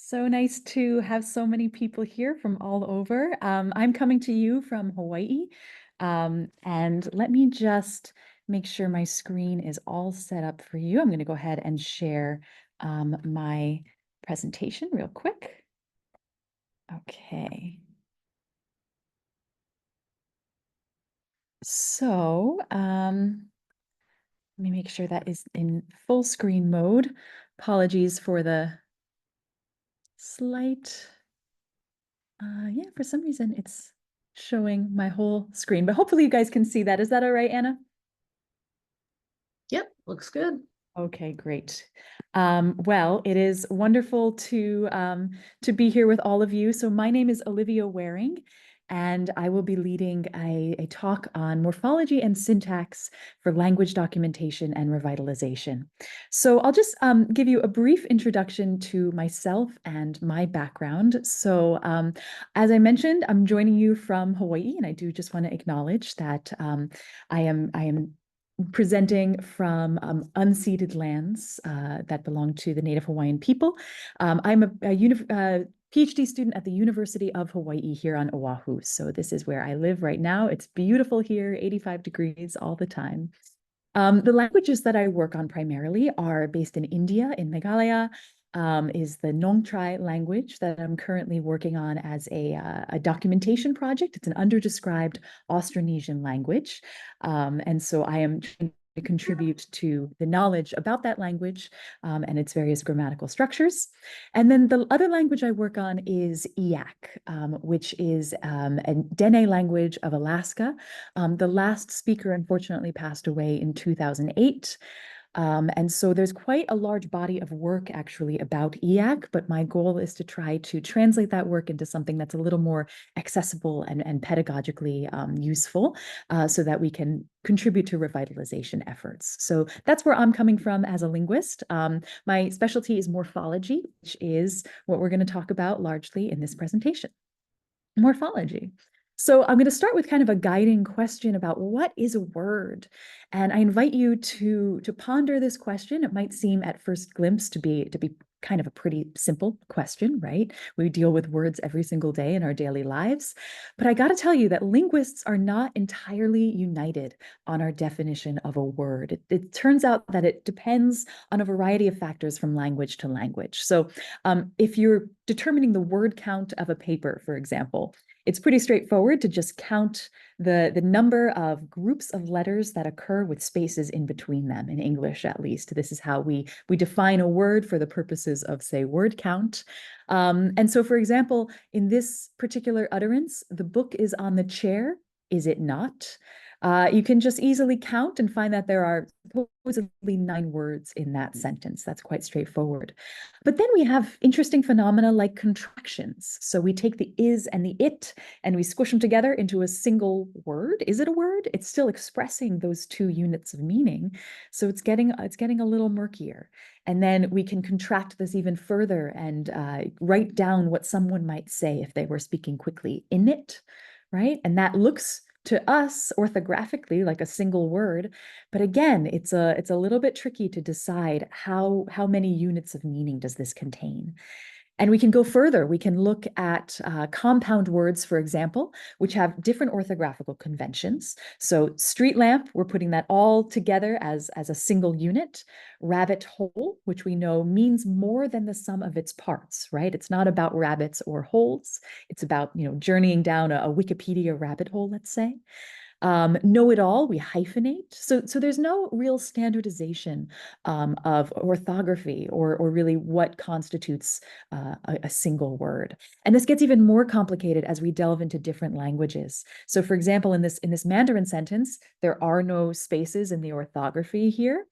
So nice to have so many people here from all over. I'm coming to you from Hawaii. And let me just make sure my screen is all set up for you. I'm going to go ahead and share my presentation real quick. Okay. So let me make sure that is in full screen mode. Apologies for the slight yeah, for some reason it's showing my whole screen, but hopefully you guys can see that. Is that all right, Anna? Yep, looks good. Okay, great. Well, it is wonderful to be here with all of you. So my name is Olivia Waring, and I will be leading a talk on morphology and syntax for language documentation and revitalization. So I'll just give you a brief introduction to myself and my background. So as I mentioned, I'm joining you from Hawaii, and I do just want to acknowledge that I am presenting from unceded lands that belong to the Native Hawaiian people. I'm a PhD student at the University of Hawaii here on Oahu. So this is where I live right now. It's beautiful here, 85 degrees all the time. The languages that I work on primarily are based in India, in Meghalaya, is the Nongtrai language that I'm currently working on as a documentation project. It's an underdescribed Austronesian language. And so I am trying to contribute to the knowledge about that language and its various grammatical structures. And then the other language I work on is Eyak, which is a Dene language of Alaska. The last speaker unfortunately passed away in 2008. And so there's quite a large body of work actually about Eyak, but my goal is to try to translate that work into something that's a little more accessible and pedagogically useful so that we can contribute to revitalization efforts. So that's where I'm coming from as a linguist. My specialty is morphology, which is what we're going to talk about largely in this presentation. Morphology. So I'm going to start with kind of a guiding question about what is a word? And I invite you to ponder this question. It might seem at first glimpse to be kind of a pretty simple question, right? We deal with words every single day in our daily lives. But I got to tell you that linguists are not entirely united on our definition of a word. It turns out that it depends on a variety of factors from language to language. So if you're determining the word count of a paper, for example, it's pretty straightforward to just count the number of groups of letters that occur with spaces in between them, in English at least. This is how we define a word for the purposes of, say, word count. And so, for example, in this particular utterance, the book is on the chair, is it not? You can just easily count and find that there are supposedly 9 words in that sentence. That's quite straightforward. But then we have interesting phenomena like contractions. So we take the is and the it and we squish them together into a single word. Is it a word? It's still expressing those 2 units of meaning. So it's getting a little murkier. And then we can contract this even further and write down what someone might say if they were speaking quickly. In it, right? And that looks to us orthographically like a single word, but again, it's a little bit tricky to decide how many units of meaning does this contain. And we can go further. We can look at compound words, for example, which have different orthographical conventions. So street lamp, we're putting that all together as a single unit. Rabbit hole, which we know means more than the sum of its parts, right? It's not about rabbits or holes. It's about, journeying down a Wikipedia rabbit hole, let's say. Know-it-all, we hyphenate. So there's no real standardization of orthography or really what constitutes a single word. And this gets even more complicated as we delve into different languages. So for example, in this Mandarin sentence, there are no spaces in the orthography here.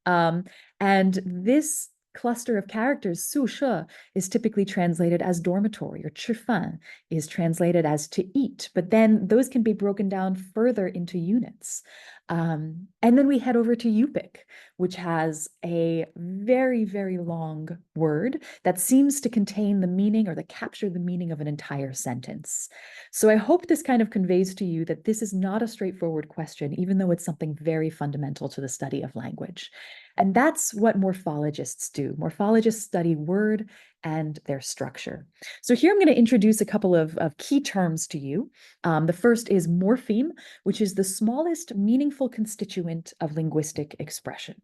And this cluster of characters, su she, is typically translated as dormitory, or 吃饭 is translated as to eat, but then those can be broken down further into units. And then we head over to Yupik, which has a very, very long word that seems to contain the meaning or to capture the meaning of an entire sentence. So I hope this kind of conveys to you that this is not a straightforward question, even though it's something very fundamental to the study of language. And that's what morphologists do. Morphologists study word and their structure. So here I'm going to introduce a couple of key terms to you. The first is morpheme, which is the smallest meaningful constituent of linguistic expression.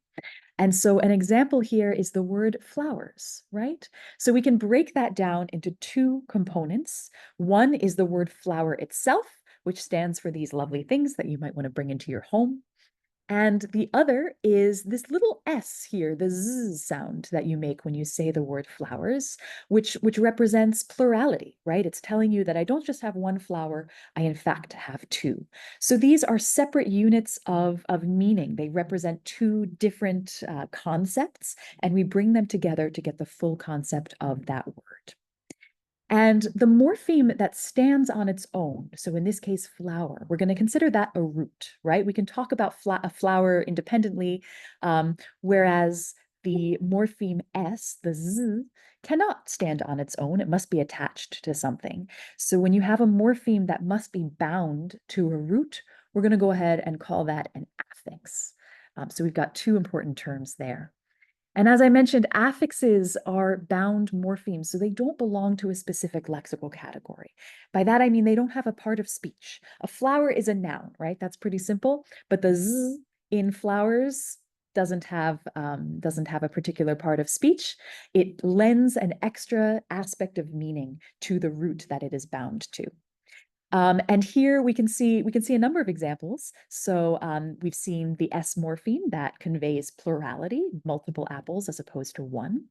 And so an example here is the word flowers, right? So we can break that down into two components. One is the word flower itself, which stands for these lovely things that you might want to bring into your home. And the other is this little S here, the Z sound that you make when you say the word flowers, which represents plurality, right? It's telling you that I don't just have one flower, I in fact have two. So these are separate units of meaning. They represent two different concepts, and we bring them together to get the full concept of that word. And the morpheme that stands on its own, so in this case, flower, we're going to consider that a root, right? We can talk about a flower independently, whereas the morpheme S, the Z, cannot stand on its own. It must be attached to something. So when you have a morpheme that must be bound to a root, we're going to go ahead and call that an affix. So we've got two important terms there. And as I mentioned, affixes are bound morphemes, so they don't belong to a specific lexical category. By that, I mean they don't have a part of speech. A flower is a noun, right? That's pretty simple. But the z in flowers doesn't have a particular part of speech. It lends an extra aspect of meaning to the root that it is bound to. And here we can see a number of examples. So we've seen the S morpheme that conveys plurality, multiple apples as opposed to one.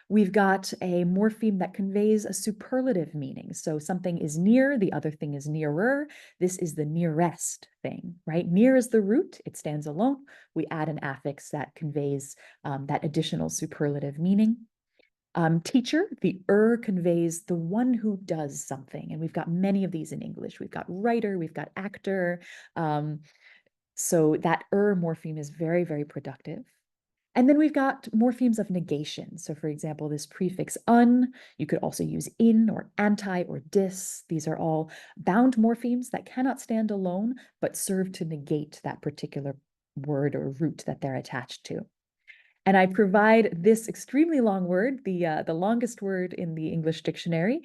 We've got a morpheme that conveys a superlative meaning. So something is near, the other thing is nearer. This is the nearest thing, right? Near is the root, it stands alone. We add an affix that conveys that additional superlative meaning. Teacher, the conveys the one who does something. And we've got many of these in English. We've got writer, we've got actor. So that morpheme is very, very productive. And then we've got morphemes of negation. So for example, this prefix un, you could also use in or anti or dis. These are all bound morphemes that cannot stand alone, but serve to negate that particular word or root that they're attached to. And I provide this extremely long word, the longest word in the English dictionary,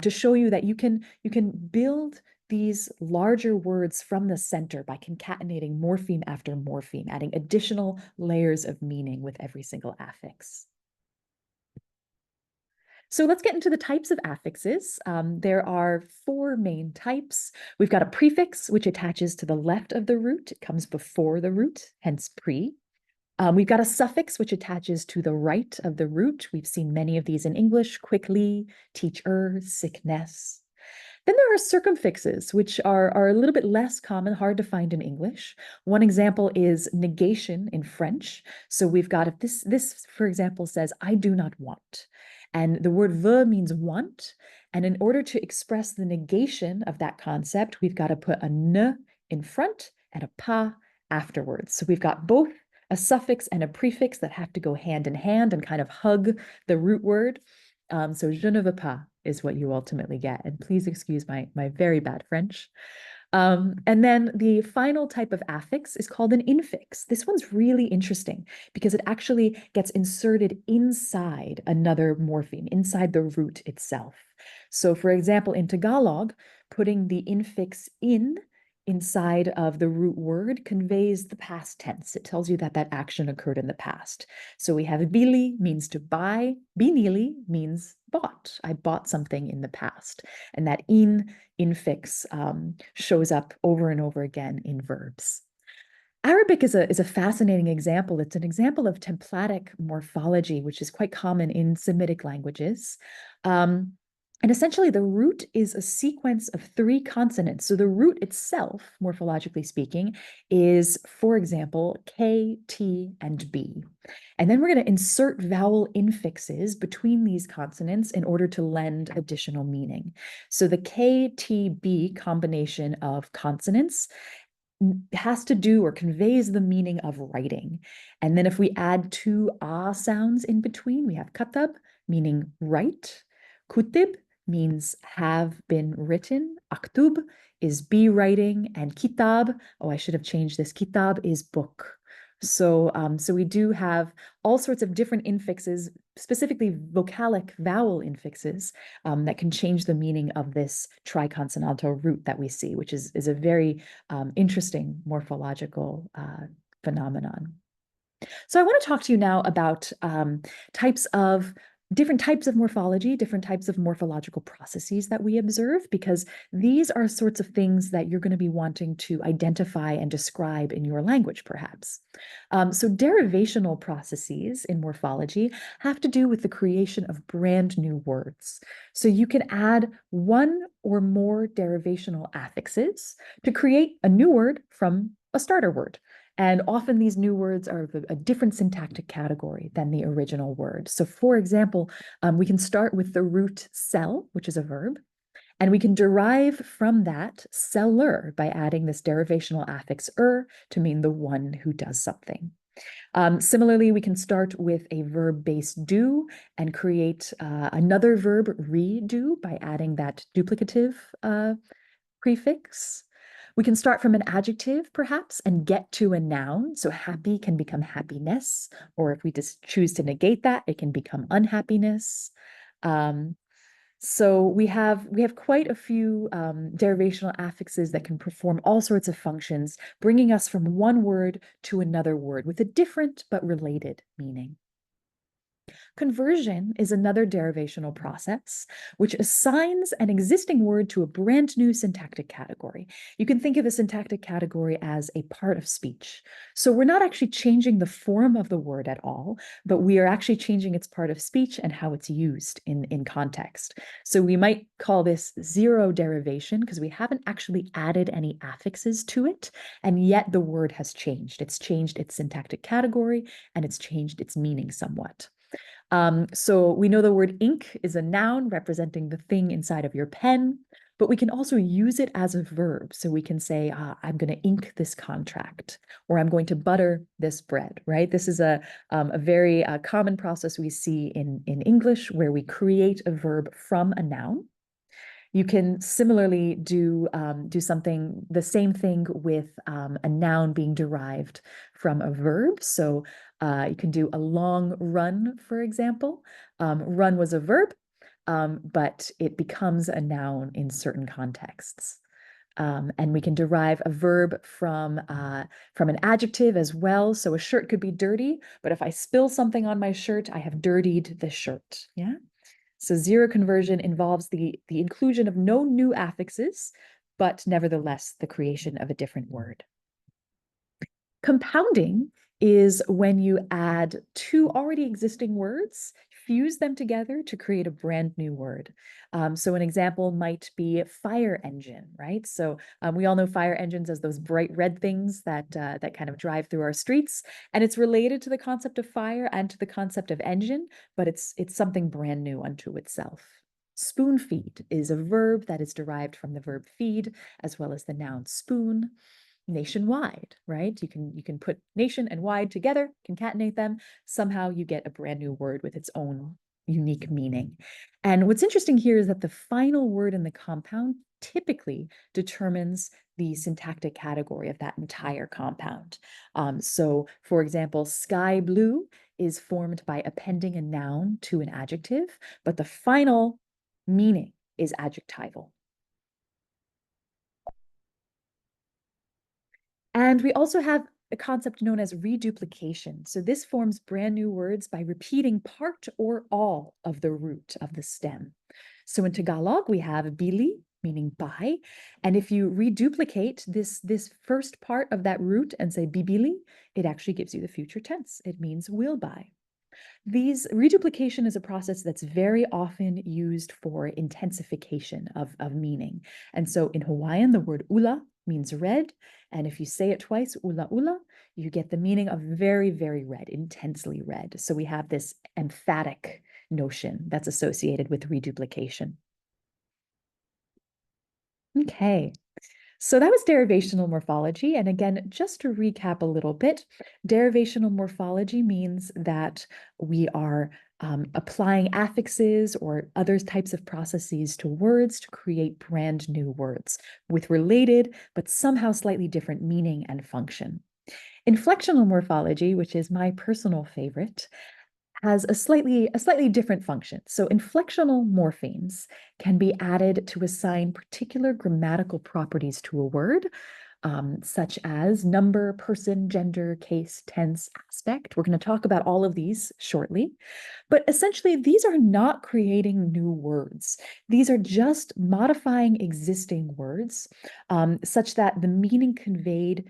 to show you that you can build these larger words from the center by concatenating morpheme after morpheme, adding additional layers of meaning with every single affix. So let's get into the types of affixes. There are four main types. We've got a prefix, which attaches to the left of the root. It comes before the root, hence pre. We've got a suffix which attaches to the right of the root. We've seen many of these in English: quickly, teacher, sickness. Then there are circumfixes, which are a little bit less common, hard to find in English. One example is negation in French. So we've got, if this, for example, says, I do not want. And the word veut means want. And in order to express the negation of that concept, we've got to put a ne in front and a pas afterwards. So we've got both a suffix and a prefix that have to go hand in hand and kind of hug the root word. So je ne veux pas is what you ultimately get. And please excuse my very bad French. And then the final type of affix is called an infix. This one's really interesting because it actually gets inserted inside another morpheme, inside the root itself. So for example, in Tagalog, putting the infix inside of the root word conveys the past tense. It tells you that that action occurred in the past. So we have bili means to buy, binili means bought. I bought something in the past. And that infix shows up over and over again in verbs. Arabic is a fascinating example. It's an example of templatic morphology, which is quite common in Semitic languages. And essentially, the root is a sequence of three consonants. So the root itself, morphologically speaking, is, for example, K, T, and B. And then we're going to insert vowel infixes between these consonants in order to lend additional meaning. So the K, T, B combination of consonants has to do or conveys the meaning of writing. And then if we add two sounds in between, we have katab, meaning write, kutib means have been written, aktub is be writing, and kitab, I should have changed this, kitab is book. So we do have all sorts of different infixes specifically vocalic vowel infixes that can change the meaning of this triconsonantal root that we see, which is a very interesting morphological phenomenon. So I want to talk to you now about different types of morphology, different types of morphological processes that we observe, because these are sorts of things that you're going to be wanting to identify and describe in your language, perhaps. So derivational processes in morphology have to do with the creation of brand new words. So you can add one or more derivational affixes to create a new word from a starter word. And often these new words are of a different syntactic category than the original word. So for example, we can start with the root sell, which is a verb, and we can derive from that seller by adding this derivational affix to mean the one who does something. Similarly, we can start with a verb-based do and create another verb, redo, by adding that duplicative prefix. We can start from an adjective, perhaps, and get to a noun. So happy can become happiness, or if we just choose to negate that, it can become unhappiness. So we have quite a few derivational affixes that can perform all sorts of functions, bringing us from one word to another word with a different but related meaning. Conversion is another derivational process which assigns an existing word to a brand new syntactic category. You can think of a syntactic category as a part of speech. So we're not actually changing the form of the word at all, but we are actually changing its part of speech and how it's used in context. So we might call this zero derivation because we haven't actually added any affixes to it, and yet the word has changed. It's changed its syntactic category and it's changed its meaning somewhat. So we know the word ink is a noun representing the thing inside of your pen, but we can also use it as a verb. So we can say, I'm going to ink this contract, or I'm going to butter this bread, right? This is a very common process we see in English where we create a verb from a noun. You can similarly do the same thing with a noun being derived from a verb. So you can do a long run, for example. Run was a verb, but it becomes a noun in certain contexts. And we can derive a verb from an adjective as well. So a shirt could be dirty, but if I spill something on my shirt, I have dirtied the shirt. Yeah. So zero conversion involves the inclusion of no new affixes, but nevertheless the creation of a different word. Compounding is when you add two already existing words, fuse them together to create a brand new word. So an example might be fire engine, right? So we all know fire engines as those bright red things that kind of drive through our streets, and it's related to the concept of fire and to the concept of engine, but it's something brand new unto itself. Spoon feed is a verb that is derived from the verb feed, as well as the noun spoon. Nationwide, right? You can put nation and wide together, concatenate them. Somehow you get a brand new word with its own unique meaning. And what's interesting here is that the final word in the compound typically determines the syntactic category of that entire compound. So for example, sky blue is formed by appending a noun to an adjective, but the final meaning is adjectival. And we also have a concept known as reduplication. So this forms brand new words by repeating part or all of the root of the stem. So in Tagalog, we have bili, meaning buy. And if you reduplicate this first part of that root and say bibili, it actually gives you the future tense. It means will buy. Reduplication is a process that's very often used for intensification of meaning. And so in Hawaiian, the word ula means red. And if you say it twice, ula ula, you get the meaning of very, very red, intensely red. So we have this emphatic notion that's associated with reduplication. Okay. So that was derivational morphology. And again, just to recap a little bit, derivational morphology means that we are applying affixes or other types of processes to words to create brand new words with related but somehow slightly different meaning and function. Inflectional morphology, which is my personal favorite, has a slightly different function. So inflectional morphemes can be added to assign particular grammatical properties to a word, such as number, person, gender, case, tense, aspect. We're going to talk about all of these shortly. But essentially, these are not creating new words. These are just modifying existing words, such that the meaning conveyed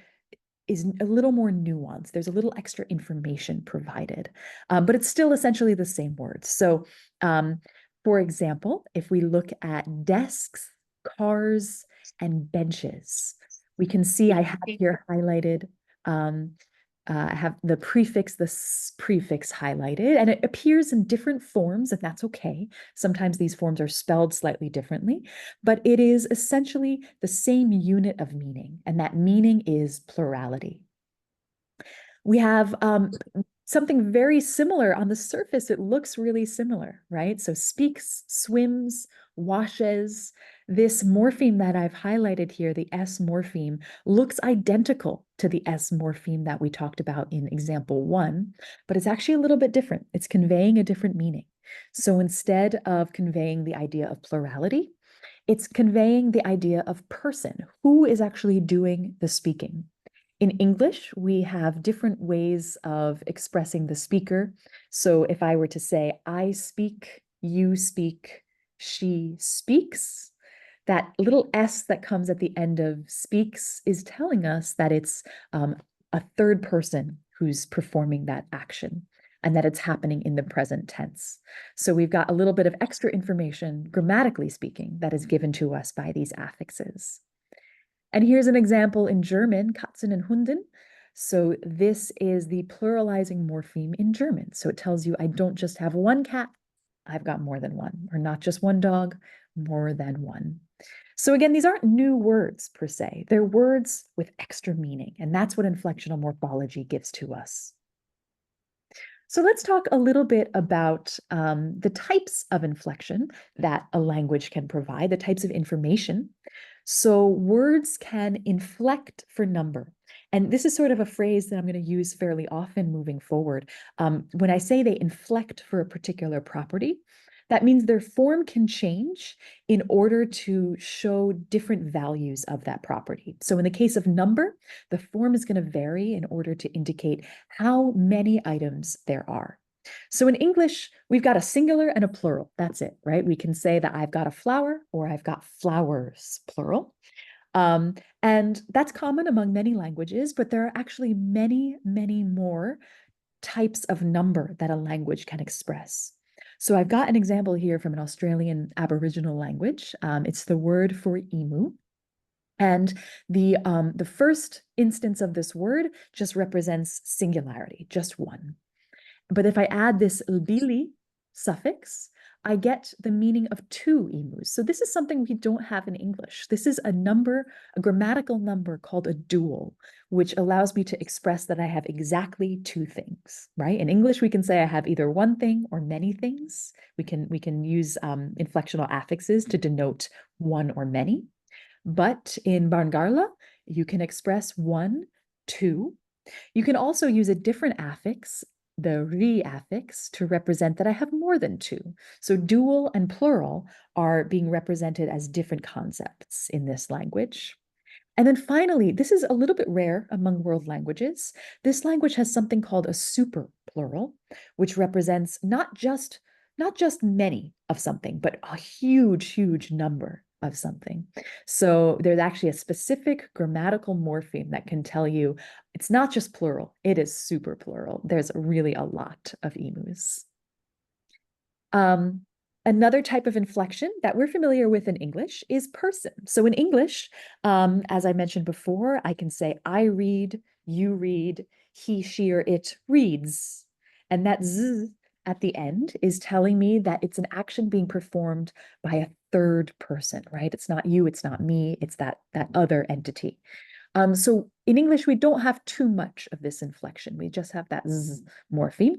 is a little more nuanced. There's a little extra information provided, but it's still essentially the same words. So, for example, if we look at desks, cars, and benches, we can see I have here highlighted, I have the prefix highlighted, and it appears in different forms, and that's okay. Sometimes these forms are spelled slightly differently, but it is essentially the same unit of meaning, and that meaning is plurality. We have something very similar on the surface. It looks really similar, right? So speaks, swims, washes. This morpheme that I've highlighted here, the S morpheme, looks identical to the S morpheme that we talked about in example 1, but it's actually a little bit different. It's conveying a different meaning. So instead of conveying the idea of plurality, it's conveying the idea of person. Who is actually doing the speaking? In English, we have different ways of expressing the speaker. So if I were to say, I speak, you speak, she speaks, that little S that comes at the end of speaks is telling us that it's a third person who's performing that action and that it's happening in the present tense. So we've got a little bit of extra information, grammatically speaking, that is given to us by these affixes. And here's an example in German, Katzen and Hunden. So this is the pluralizing morpheme in German. So it tells you I don't just have one cat, I've got more than one, or not just one dog, more than one. So again, these aren't new words per se. They're words with extra meaning, and that's what inflectional morphology gives to us. So let's talk a little bit about the types of inflection that a language can provide, the types of information. So words can inflect for number. And this is sort of a phrase that I'm going to use fairly often moving forward. When I say they inflect for a particular property, that means their form can change in order to show different values of that property. So in the case of number, the form is going to vary in order to indicate how many items there are. So in English, we've got a singular and a plural. That's it, right? We can say that I've got a flower or I've got flowers, plural. And that's common among many languages, but there are actually many, many more types of number that a language can express. So I've got an example here from an Australian Aboriginal language. It's the word for emu. And the first instance of this word just represents singularity, just one. But if I add this lbili suffix, I get the meaning of two emus. So this is something we don't have in English. This is a number, a grammatical number called a dual, which allows me to express that I have exactly two things, right? In English, we can say I have either one thing or many things. We can use inflectional affixes to denote one or many. But in Barngarla, you can express one, two. You can also use a different affix, the re affix, to represent that I have more than two. So dual and plural are being represented as different concepts in this language. And then finally, this is a little bit rare among world languages. This language has something called a super plural, which represents not just many of something, but a huge, huge number of something. So there's actually a specific grammatical morpheme that can tell you it's not just plural, it is super plural. There's really a lot of emus. Another type of inflection that we're familiar with in English is person. So in English, as I mentioned before, I can say I read, you read, he, she, or it reads. And that z at the end is telling me that it's an action being performed by a third person, right? It's not you, it's not me, it's that other entity. So in English, we don't have too much of this inflection. We just have that z morpheme.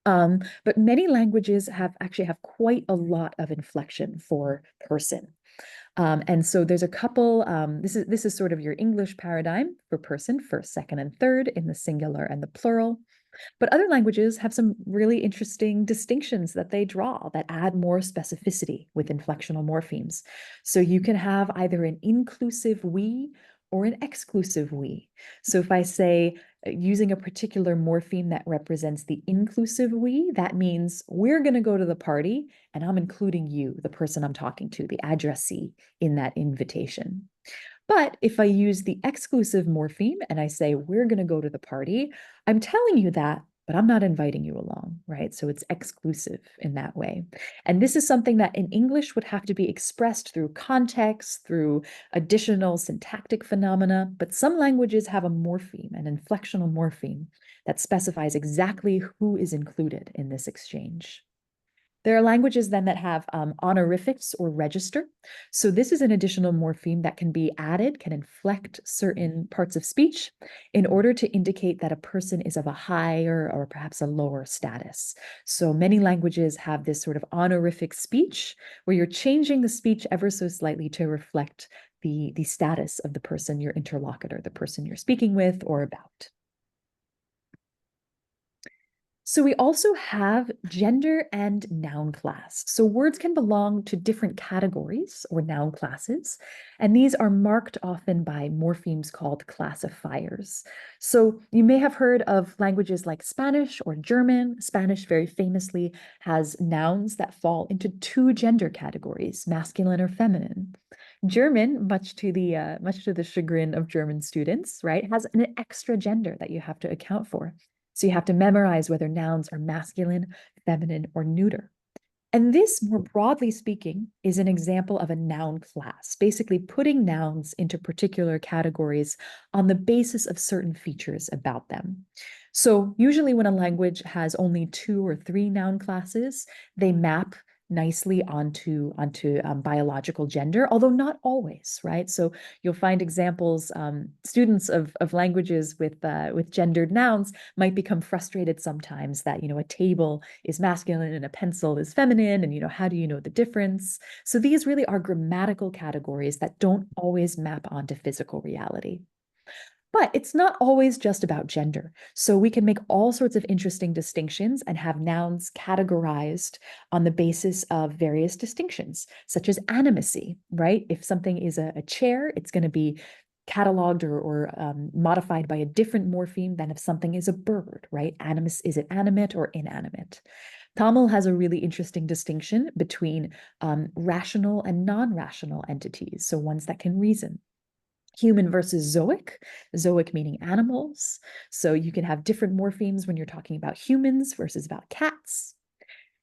But many languages actually have quite a lot of inflection for person. And so there's a couple, this is sort of your English paradigm for person, first, second, and third in the singular and the plural. But other languages have some really interesting distinctions that they draw that add more specificity with inflectional morphemes. So you can have either an inclusive we or an exclusive we. So if I say using a particular morpheme that represents the inclusive we, that means we're going to go to the party and I'm including you, the person I'm talking to, the addressee in that invitation. But if I use the exclusive morpheme and I say, we're going to go to the party, I'm telling you that, but I'm not inviting you along, right? So it's exclusive in that way. And this is something that in English would have to be expressed through context, through additional syntactic phenomena. But some languages have a morpheme, an inflectional morpheme, that specifies exactly who is included in this exchange. There are languages then that have honorifics or register. So this is an additional morpheme that can be added, can inflect certain parts of speech in order to indicate that a person is of a higher or perhaps a lower status. So many languages have this sort of honorific speech where you're changing the speech ever so slightly to reflect the status of the person, your interlocutor, the person you're speaking with or about. So we also have gender and noun class. So words can belong to different categories or noun classes, and these are marked often by morphemes called classifiers. So you may have heard of languages like Spanish or German. Spanish very famously has nouns that fall into two gender categories, masculine or feminine. German, much to the chagrin of German students, right, has an extra gender that you have to account for. So you have to memorize whether nouns are masculine, feminine, or neuter. And this, more broadly speaking, is an example of a noun class, basically putting nouns into particular categories on the basis of certain features about them. So usually when a language has only 2 or 3 noun classes, they map nicely onto biological gender, although not always, right? So you'll find examples, students of languages with gendered nouns might become frustrated sometimes that, a table is masculine and a pencil is feminine, and, how do you know the difference? So these really are grammatical categories that don't always map onto physical reality. But it's not always just about gender. So we can make all sorts of interesting distinctions and have nouns categorized on the basis of various distinctions, such as animacy, right? If something is a chair, it's going to be cataloged or modified by a different morpheme than if something is a bird, right? Animus, is it animate or inanimate? Tamil has a really interesting distinction between rational and non-rational entities, so ones that can reason. Human versus zoic meaning animals. So you can have different morphemes when you're talking about humans versus about cats.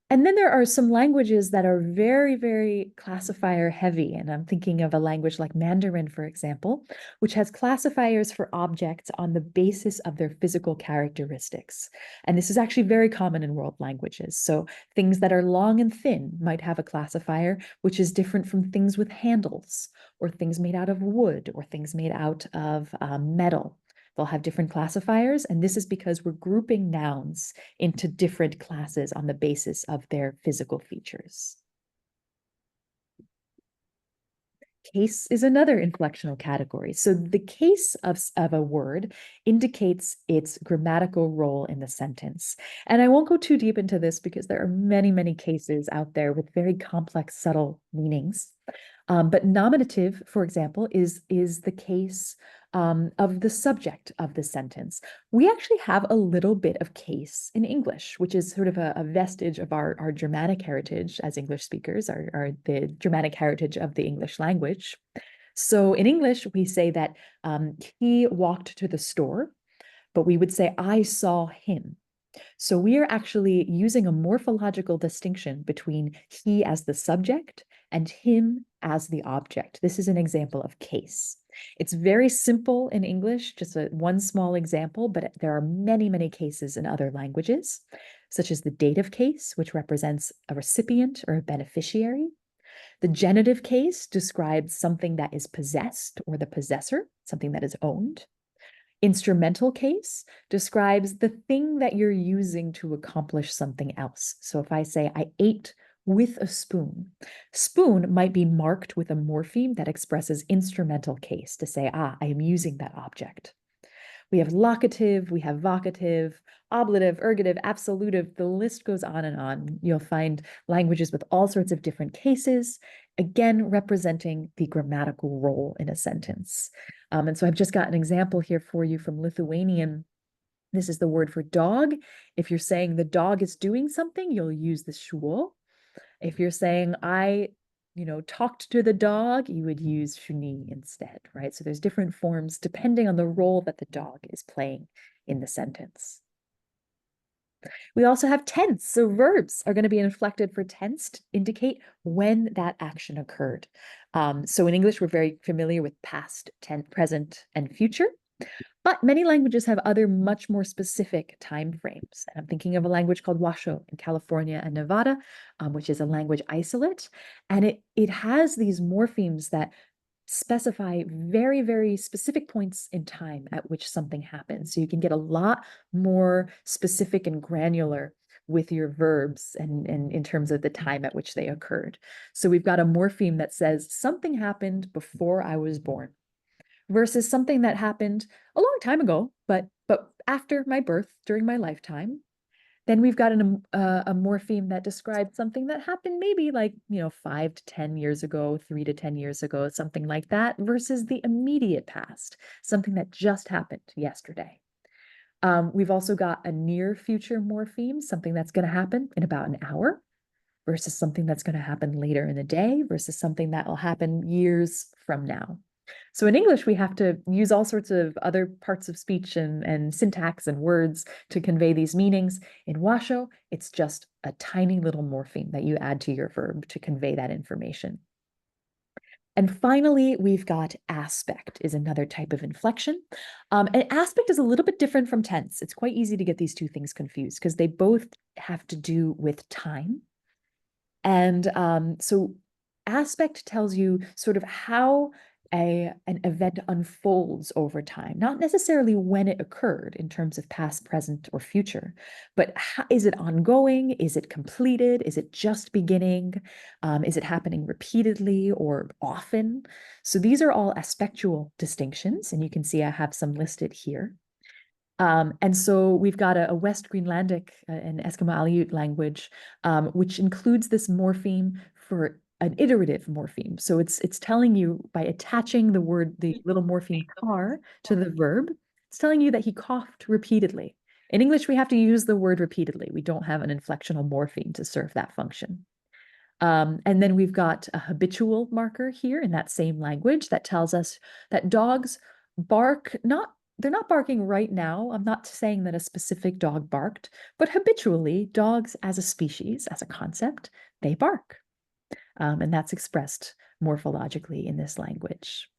And then there are some languages that are very, very classifier heavy. And I'm thinking of a language like Mandarin, for example, which has classifiers for objects on the basis of their physical characteristics. And this is actually very common in world languages. So things that are long and thin might have a classifier, which is different from things with handles, or things made out of wood, or things made out of metal. They'll have different classifiers, and this is because we're grouping nouns into different classes on the basis of their physical features. Case is another inflectional category. So the case of a word indicates its grammatical role in the sentence. And I won't go too deep into this because there are many, many cases out there with very complex, subtle meanings. But nominative, for example, is the case of the subject of the sentence. We actually have a little bit of case in English, which is sort of a vestige of our Germanic heritage as English speakers, the Germanic heritage of the English language. So in English, we say that he walked to the store, but we would say, I saw him. So we are actually using a morphological distinction between he as the subject and him as the object. This is an example of case. It's very simple in English, just one small example, but there are many, many cases in other languages, such as the dative case, which represents a recipient or a beneficiary. The genitive case describes something that is possessed or the possessor, something that is owned. Instrumental case describes the thing that you're using to accomplish something else. So if I say, I ate with a spoon, spoon might be marked with a morpheme that expresses instrumental case to say, I am using that object. We have locative, we have vocative, ablative, ergative, absolutive. The list goes on and on. You'll find languages with all sorts of different cases, again, representing the grammatical role in a sentence. And so I've just got an example here for you from Lithuanian. This is the word for dog. If you're saying the dog is doing something, you'll use the shul. If you're saying I, talked to the dog, you would use shuni instead, right? So there's different forms depending on the role that the dog is playing in the sentence. We also have tense. So verbs are going to be inflected for tense to indicate when that action occurred. So in English, we're very familiar with past, present, and future. But many languages have other much more specific time frames. And I'm thinking of a language called Washoe in California and Nevada, which is a language isolate. And it has these morphemes that specify very, very specific points in time at which something happens. So you can get a lot more specific and granular with your verbs and in terms of the time at which they occurred. So we've got a morpheme that says something happened before I was born versus something that happened a long time ago, but after my birth, during my lifetime. Then we've got a morpheme that describes something that happened maybe like, 5 to 10 years ago, 3 to 10 years ago, something like that, versus the immediate past, something that just happened yesterday. We've also got a near future morpheme, something that's going to happen in about an hour, versus something that's going to happen later in the day, versus something that will happen years from now. So in English, we have to use all sorts of other parts of speech and syntax and words to convey these meanings. In Washoe, it's just a tiny little morpheme that you add to your verb to convey that information. And finally, we've got aspect is another type of inflection. And aspect is a little bit different from tense. It's quite easy to get these two things confused because they both have to do with time. And so aspect tells you sort of how an event unfolds over time, not necessarily when it occurred in terms of past, present, or future, but is it ongoing? Is it completed? Is it just beginning? Is it happening repeatedly or often? So these are all aspectual distinctions, and you can see I have some listed here. And so we've got a West Greenlandic and Eskimo Aleut language, which includes this morpheme for an iterative morpheme. So it's telling you by attaching the little morpheme car to the verb, it's telling you that he coughed repeatedly. In English, we have to use the word repeatedly. We don't have an inflectional morpheme to serve that function. And then we've got a habitual marker here in that same language that tells us that dogs bark, they're not barking right now. I'm not saying that a specific dog barked, but habitually, dogs as a species, as a concept, they bark. And that's expressed morphologically in this language.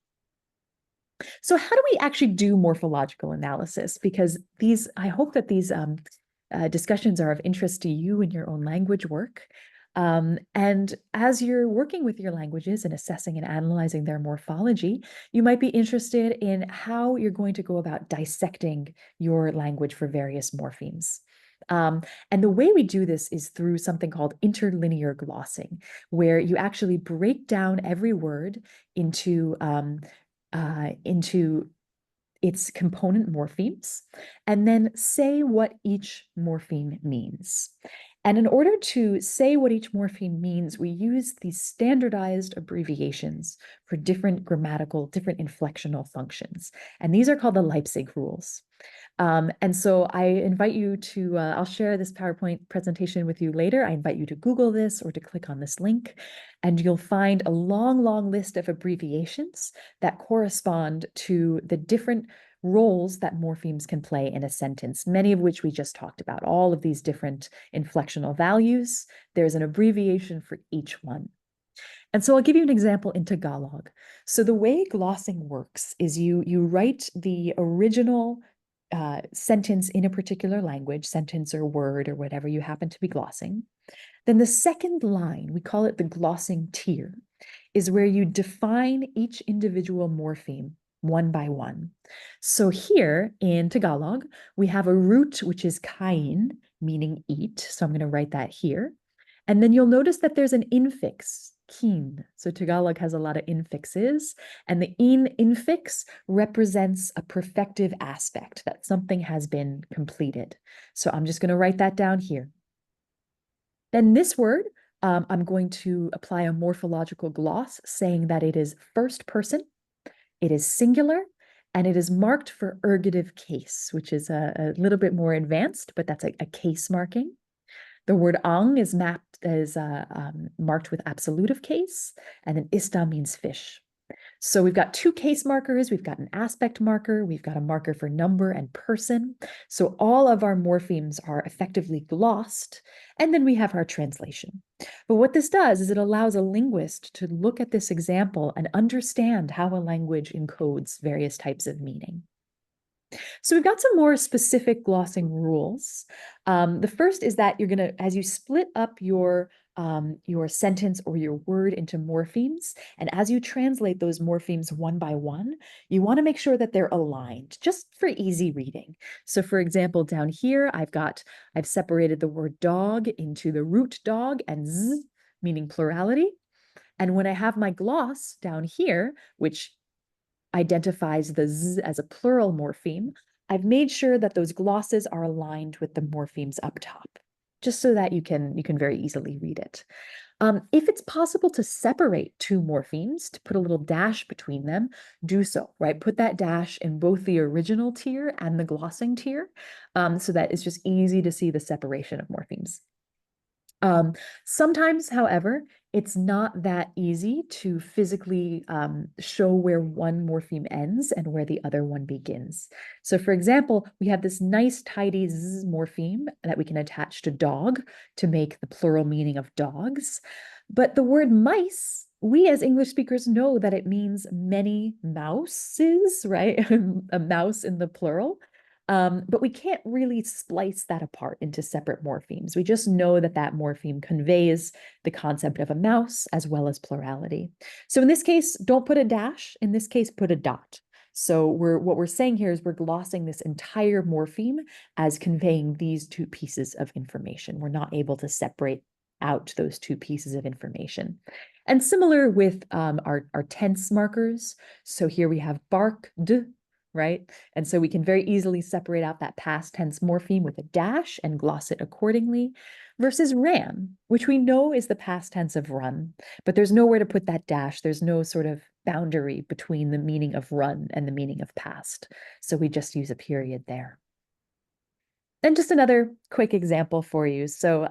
So how do we actually do morphological analysis? Because I hope that these discussions are of interest to you in your own language work. And as you're working with your languages and assessing and analyzing their morphology, you might be interested in how you're going to go about dissecting your language for various morphemes. And the way we do this is through something called interlinear glossing, where you actually break down every word into its component morphemes, and then say what each morpheme means. And in order to say what each morpheme means, we use these standardized abbreviations for different grammatical, different inflectional functions. And these are called the Leipzig rules. And so I invite you to, I'll share this PowerPoint presentation with you later. I invite you to Google this or to click on this link, and you'll find a long, long list of abbreviations that correspond to the different roles that morphemes can play in a sentence, many of which we just talked about, all of these different inflectional values. There's an abbreviation for each one. And so I'll give you an example in Tagalog. So the way glossing works is you write the original sentence in a particular language, sentence or word or whatever you happen to be glossing. Then the second line, we call it the glossing tier, is where you define each individual morpheme one by one. So here in Tagalog, we have a root, which is kain, meaning eat. So I'm going to write that here. And then you'll notice that there's an infix, kin. So Tagalog has a lot of infixes, and the in infix represents a perfective aspect that something has been completed. So I'm just going to write that down here. Then this word, I'm going to apply a morphological gloss saying that it is first person, it is singular, and it is marked for ergative case, which is a little bit more advanced, but that's a case marking. The word ang is marked with absolutive case, and then ista means fish. So we've got two case markers, we've got an aspect marker, we've got a marker for number and person. So all of our morphemes are effectively glossed, and then we have our translation. But what this does is it allows a linguist to look at this example and understand how a language encodes various types of meaning. So we've got some more specific glossing rules. The first is that you're going to, as you split up your sentence or your word into morphemes, and as you translate those morphemes one by one, you want to make sure that they're aligned, just for easy reading. So for example, down here, I've separated the word dog into the root dog and z, meaning plurality. And when I have my gloss down here, which identifies the z as a plural morpheme, I've made sure that those glosses are aligned with the morphemes up top, just so that you can very easily read it. If it's possible to separate two morphemes, to put a little dash between them, do so, right? Put that dash in both the original tier and the glossing tier, so that it's just easy to see the separation of morphemes. Sometimes, however, it's not that easy to physically show where one morpheme ends and where the other one begins. So for example, we have this nice tidy z morpheme that we can attach to dog to make the plural meaning of dogs. But the word mice, we as English speakers know that it means many mouses, right? A mouse in the plural. But we can't really splice that apart into separate morphemes. We just know that that morpheme conveys the concept of a mouse as well as plurality. So in this case, don't put a dash. In this case, put a dot. So what we're saying here is we're glossing this entire morpheme as conveying these two pieces of information. We're not able to separate out those two pieces of information. And similar with our tense markers. So here we have barked, right? And so we can very easily separate out that past tense morpheme with a dash and gloss it accordingly, versus ran, which we know is the past tense of run, but there's nowhere to put that dash. There's no sort of boundary between the meaning of run and the meaning of past. So we just use a period there. Then just another quick example for you. So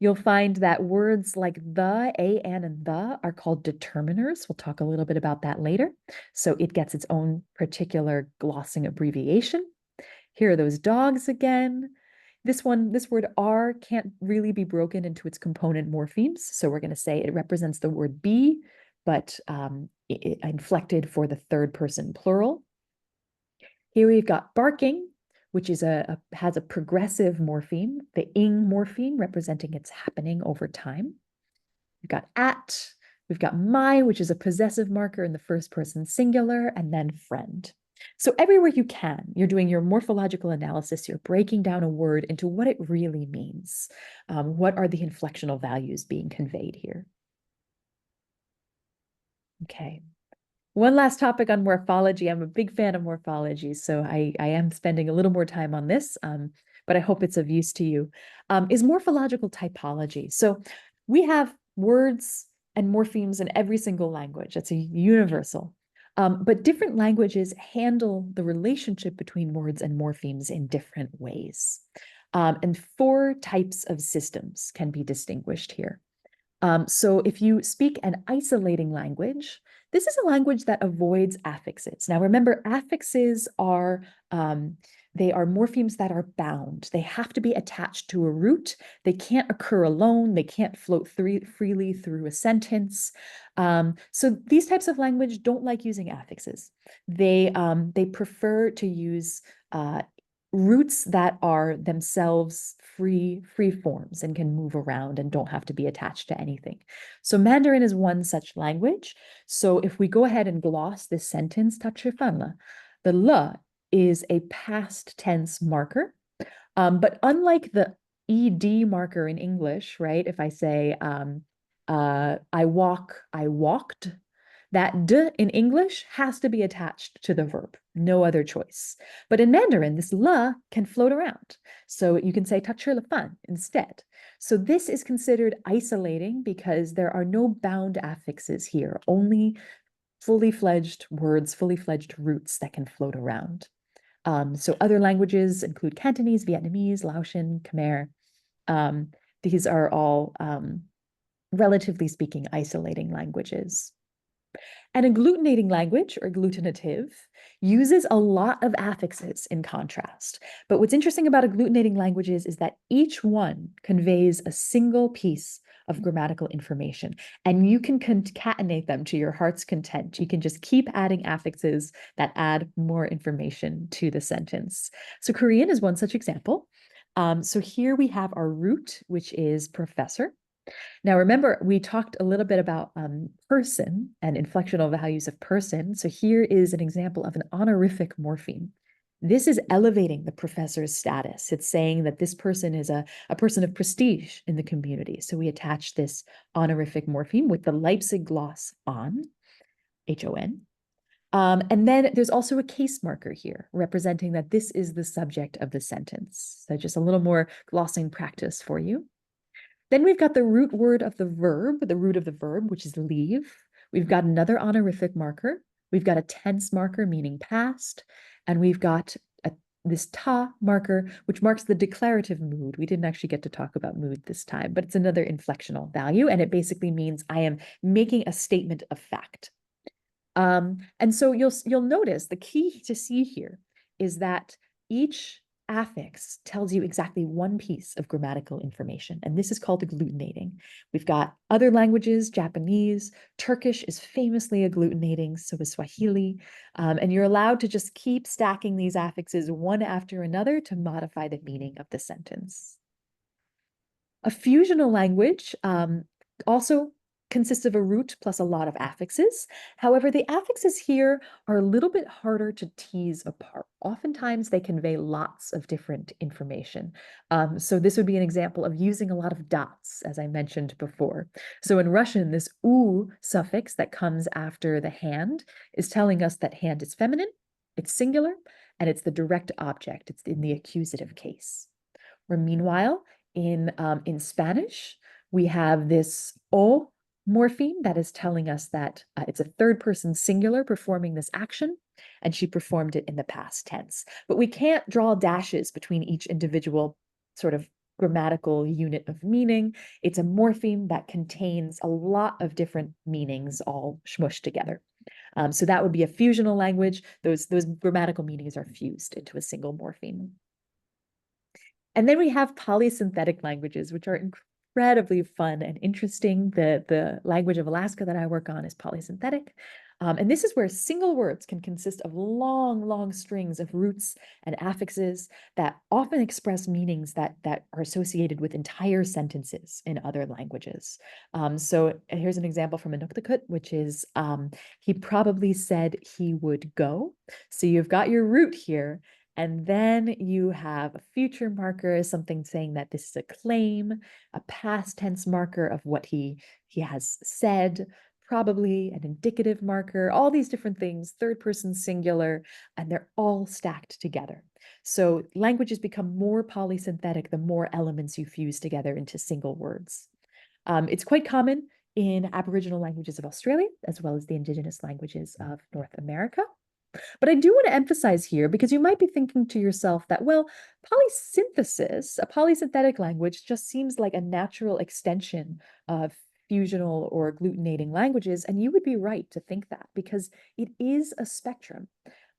you'll find that words like the, a, and the are called determiners. We'll talk a little bit about that later. So it gets its own particular glossing abbreviation. Here are those dogs again. This word R can't really be broken into its component morphemes. So we're going to say it represents the word be, but inflected for the third person plural. Here we've got barking, which is has a progressive morpheme, the ing morpheme representing its happening over time. We've got at, we've got my, which is a possessive marker in the first person singular, and then friend. So everywhere you can, you're doing your morphological analysis, you're breaking down a word into what it really means. What are the inflectional values being conveyed here? Okay. One last topic on morphology. I'm a big fan of morphology, so I am spending a little more time on this, but I hope it's of use to you, is morphological typology. So we have words and morphemes in every single language. It's a universal. But different languages handle the relationship between words and morphemes in different ways. And four types of systems can be distinguished here. So if you speak an isolating language, this is a language that avoids affixes. Now remember, affixes are they are morphemes that are bound. They have to be attached to a root. They can't occur alone. They can't float freely through a sentence. So these types of language don't like using affixes. They prefer to use roots that are themselves free forms and can move around and don't have to be attached to anything. So Mandarin is one such language. So if we go ahead and gloss this sentence, 他吃饭了, the le is a past tense marker. But unlike the ed marker in English, right? If I say, I walk, I walked. That d in English has to be attached to the verb, no other choice. But in Mandarin, this la can float around. So you can say 他吃了饭 instead. So this is considered isolating because there are no bound affixes here, only fully fledged words, fully fledged roots that can float around. So other languages include Cantonese, Vietnamese, Laotian, Khmer. These are all, relatively speaking, isolating languages. An agglutinating language, or agglutinative, uses a lot of affixes in contrast. But what's interesting about agglutinating languages is that each one conveys a single piece of grammatical information, and you can concatenate them to your heart's content. You can just keep adding affixes that add more information to the sentence. So Korean is one such example. So here we have our root, which is professor. Now, remember, we talked a little bit about person and inflectional values of person. So here is an example of an honorific morpheme. This is elevating the professor's status. It's saying that this person is a person of prestige in the community. So we attach this honorific morpheme with the Leipzig gloss on, H-O-N. And then there's also a case marker here representing that this is the subject of the sentence. So just a little more glossing practice for you. Then we've got the root word of the verb, the root of the verb, which is leave. We've got another honorific marker. We've got a tense marker, meaning past. And we've got this ta marker, which marks the declarative mood. We didn't actually get to talk about mood this time, but it's another inflectional value. And it basically means I am making a statement of fact. And so you'll notice the key to see here is that each affix tells you exactly one piece of grammatical information, and this is called agglutinating. We've got other languages, Japanese, Turkish is famously agglutinating, so is Swahili, and you're allowed to just keep stacking these affixes one after another to modify the meaning of the sentence. A fusional language also consists of a root plus a lot of affixes. However, the affixes here are a little bit harder to tease apart. Oftentimes, they convey lots of different information. So this would be an example of using a lot of dots, as I mentioned before. So in Russian, this u suffix that comes after the hand is telling us that hand is feminine, it's singular, and it's the direct object. It's in the accusative case. Or meanwhile, in Spanish, we have this o morpheme that is telling us that it's a third person singular performing this action, and she performed it in the past tense. But we can't draw dashes between each individual sort of grammatical unit of meaning. It's a morpheme that contains a lot of different meanings all smushed together. So that would be a fusional language. Those grammatical meanings are fused into a single morpheme. And then we have polysynthetic languages, which are incredibly fun and interesting. The language of Alaska that I work on is polysynthetic. And this is where single words can consist of long, long strings of roots and affixes that often express meanings that are associated with entire sentences in other languages. So here's an example from Inuktitut, which is he probably said he would go. So you've got your root here. And then you have a future marker, something saying that this is a claim, a past tense marker of what he has said, probably an indicative marker, all these different things, third person singular, and they're all stacked together. So languages become more polysynthetic the more elements you fuse together into single words. It's quite common in Aboriginal languages of Australia, as well as the indigenous languages of North America. But I do want to emphasize here, because you might be thinking to yourself that, well, polysynthesis, a polysynthetic language, just seems like a natural extension of fusional or agglutinating languages. And you would be right to think that, because it is a spectrum.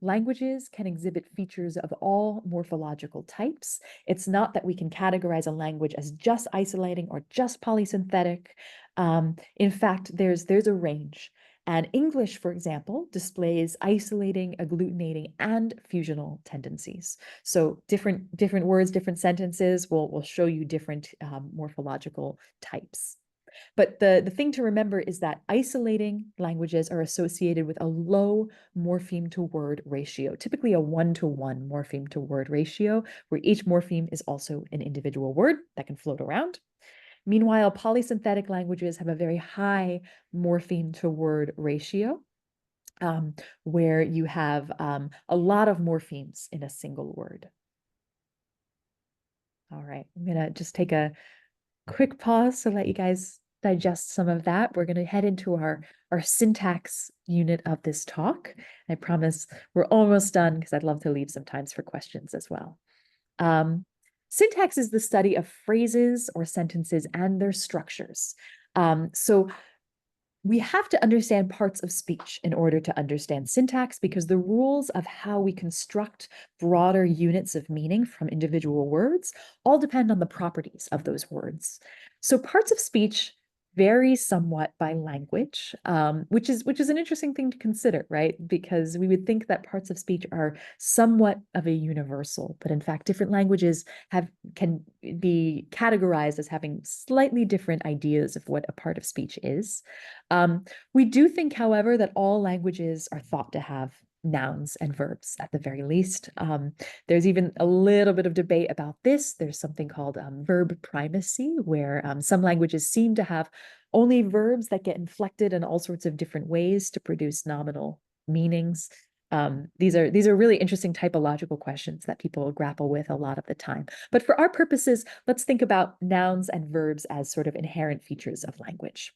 Languages can exhibit features of all morphological types. It's not that we can categorize a language as just isolating or just polysynthetic. In fact, there's a range. And English, for example, displays isolating, agglutinating, and fusional tendencies. So different words, different sentences will show you different morphological types. But the thing to remember is that isolating languages are associated with a low morpheme to word ratio, typically a 1-to-1 morpheme to word ratio, where each morpheme is also an individual word that can float around. Meanwhile, polysynthetic languages have a very high morpheme to word ratio, where you have a lot of morphemes in a single word. All right, I'm gonna just take a quick pause to let you guys digest some of that. We're gonna head into our syntax unit of this talk. I promise we're almost done because I'd love to leave some times for questions as well. Syntax is the study of phrases or sentences and their structures. So we have to understand parts of speech in order to understand syntax, because the rules of how we construct broader units of meaning from individual words all depend on the properties of those words. So parts of speech vary somewhat by language, which is an interesting thing to consider, right? Because we would think that parts of speech are somewhat of a universal, but in fact, different languages can be categorized as having slightly different ideas of what a part of speech is. We do think, however, that all languages are thought to have nouns and verbs at the very least. There's even a little bit of debate about this. There's something called verb primacy, where some languages seem to have only verbs that get inflected in all sorts of different ways to produce nominal meanings. These are really interesting typological questions that people grapple with a lot of the time. But for our purposes, let's think about nouns and verbs as sort of inherent features of language.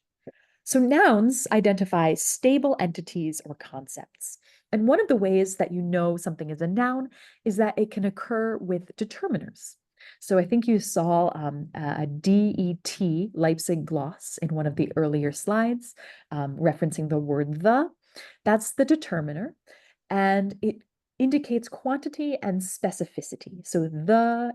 So nouns identify stable entities or concepts. And one of the ways that you know something is a noun is that it can occur with determiners. So I think you saw a DET Leipzig gloss in one of the earlier slides, referencing the word the. That's the determiner, and it indicates quantity and specificity. So the,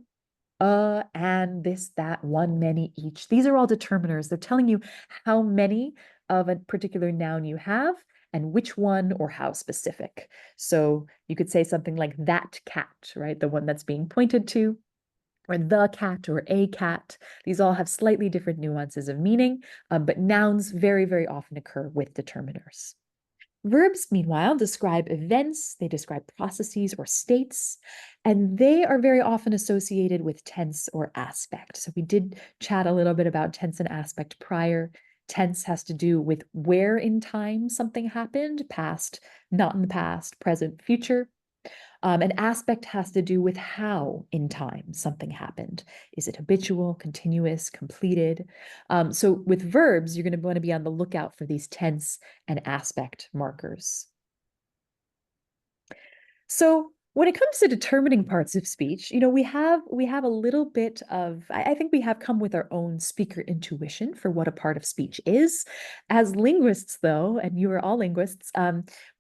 and, this, that, one, many, each. These are all determiners. They're telling you how many of a particular noun you have and which one or how specific. So you could say something like that cat, right? The one that's being pointed to, or the cat or a cat. These all have slightly different nuances of meaning, but nouns very, very often occur with determiners. Verbs, meanwhile, describe events, they describe processes or states, and they are very often associated with tense or aspect. So we did chat a little bit about tense and aspect prior. Tense has to do with where in time something happened, past, not in the past, present, future. An aspect has to do with how in time something happened. Is it habitual, continuous, completed? So with verbs, you're going to want to be on the lookout for these tense and aspect markers. So when it comes to determining parts of speech, we have a little bit of, I think we have come with our own speaker intuition for what a part of speech is. As linguists, though, and you are all linguists,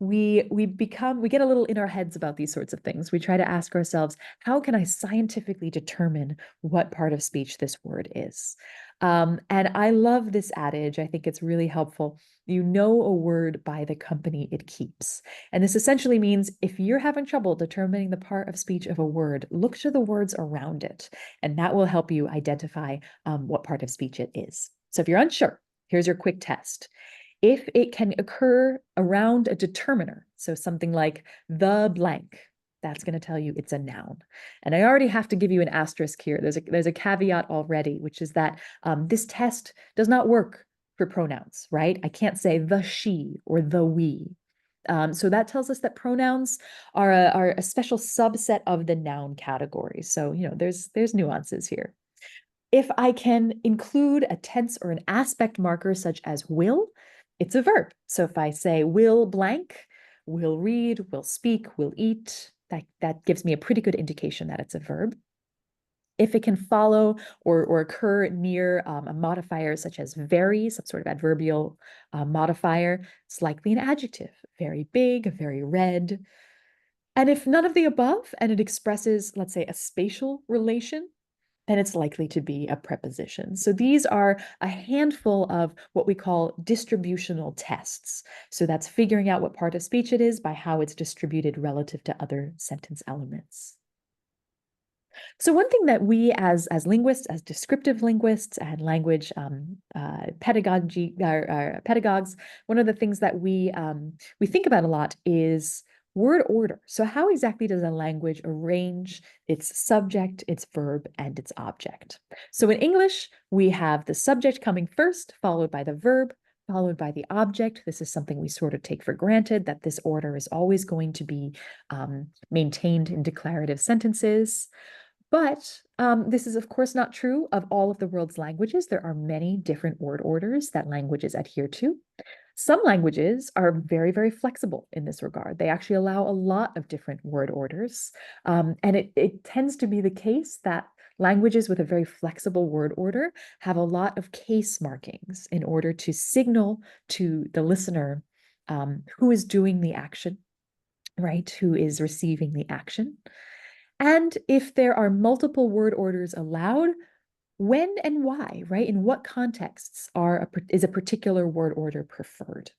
we get a little in our heads about these sorts of things. We try to ask ourselves, how can I scientifically determine what part of speech this word is? And I love this adage. I think it's really helpful. You know a word by the company it keeps. And this essentially means if you're having trouble determining the part of speech of a word, look to the words around it, and that will help you identify what part of speech it is. So if you're unsure, here's your quick test. If it can occur around a determiner, so something like the blank, that's going to tell you it's a noun. And I already have to give you an asterisk here. There's a caveat already, which is that this test does not work for pronouns, right? I can't say the she or the we. So that tells us that pronouns are a special subset of the noun category. So, there's nuances here. If I can include a tense or an aspect marker such as will, it's a verb. So if I say will blank, will read, will speak, will eat, that gives me a pretty good indication that it's a verb. If it can follow or occur near a modifier such as very, some sort of adverbial modifier, it's likely an adjective. Very big, very red. And if none of the above, and it expresses, let's say, a spatial relation, then it's likely to be a preposition. So these are a handful of what we call distributional tests. So that's figuring out what part of speech it is by how it's distributed relative to other sentence elements. So one thing that we as linguists, as descriptive linguists and language pedagogues, one of the things that we think about a lot is Word order. So how exactly does a language arrange its subject, its verb, and its object? So in English, we have the subject coming first, followed by the verb, followed by the object. This is something we sort of take for granted, that this order is always going to be maintained in declarative sentences. But this is, of course, not true of all of the world's languages. There are many different word orders that languages adhere to. Some languages are very, very flexible in this regard. They actually allow a lot of different word orders. And it tends to be the case that languages with a very flexible word order have a lot of case markings in order to signal to the listener who is doing the action, right? Who is receiving the action. And if there are multiple word orders allowed, when and why, right? In what contexts is a particular word order preferred?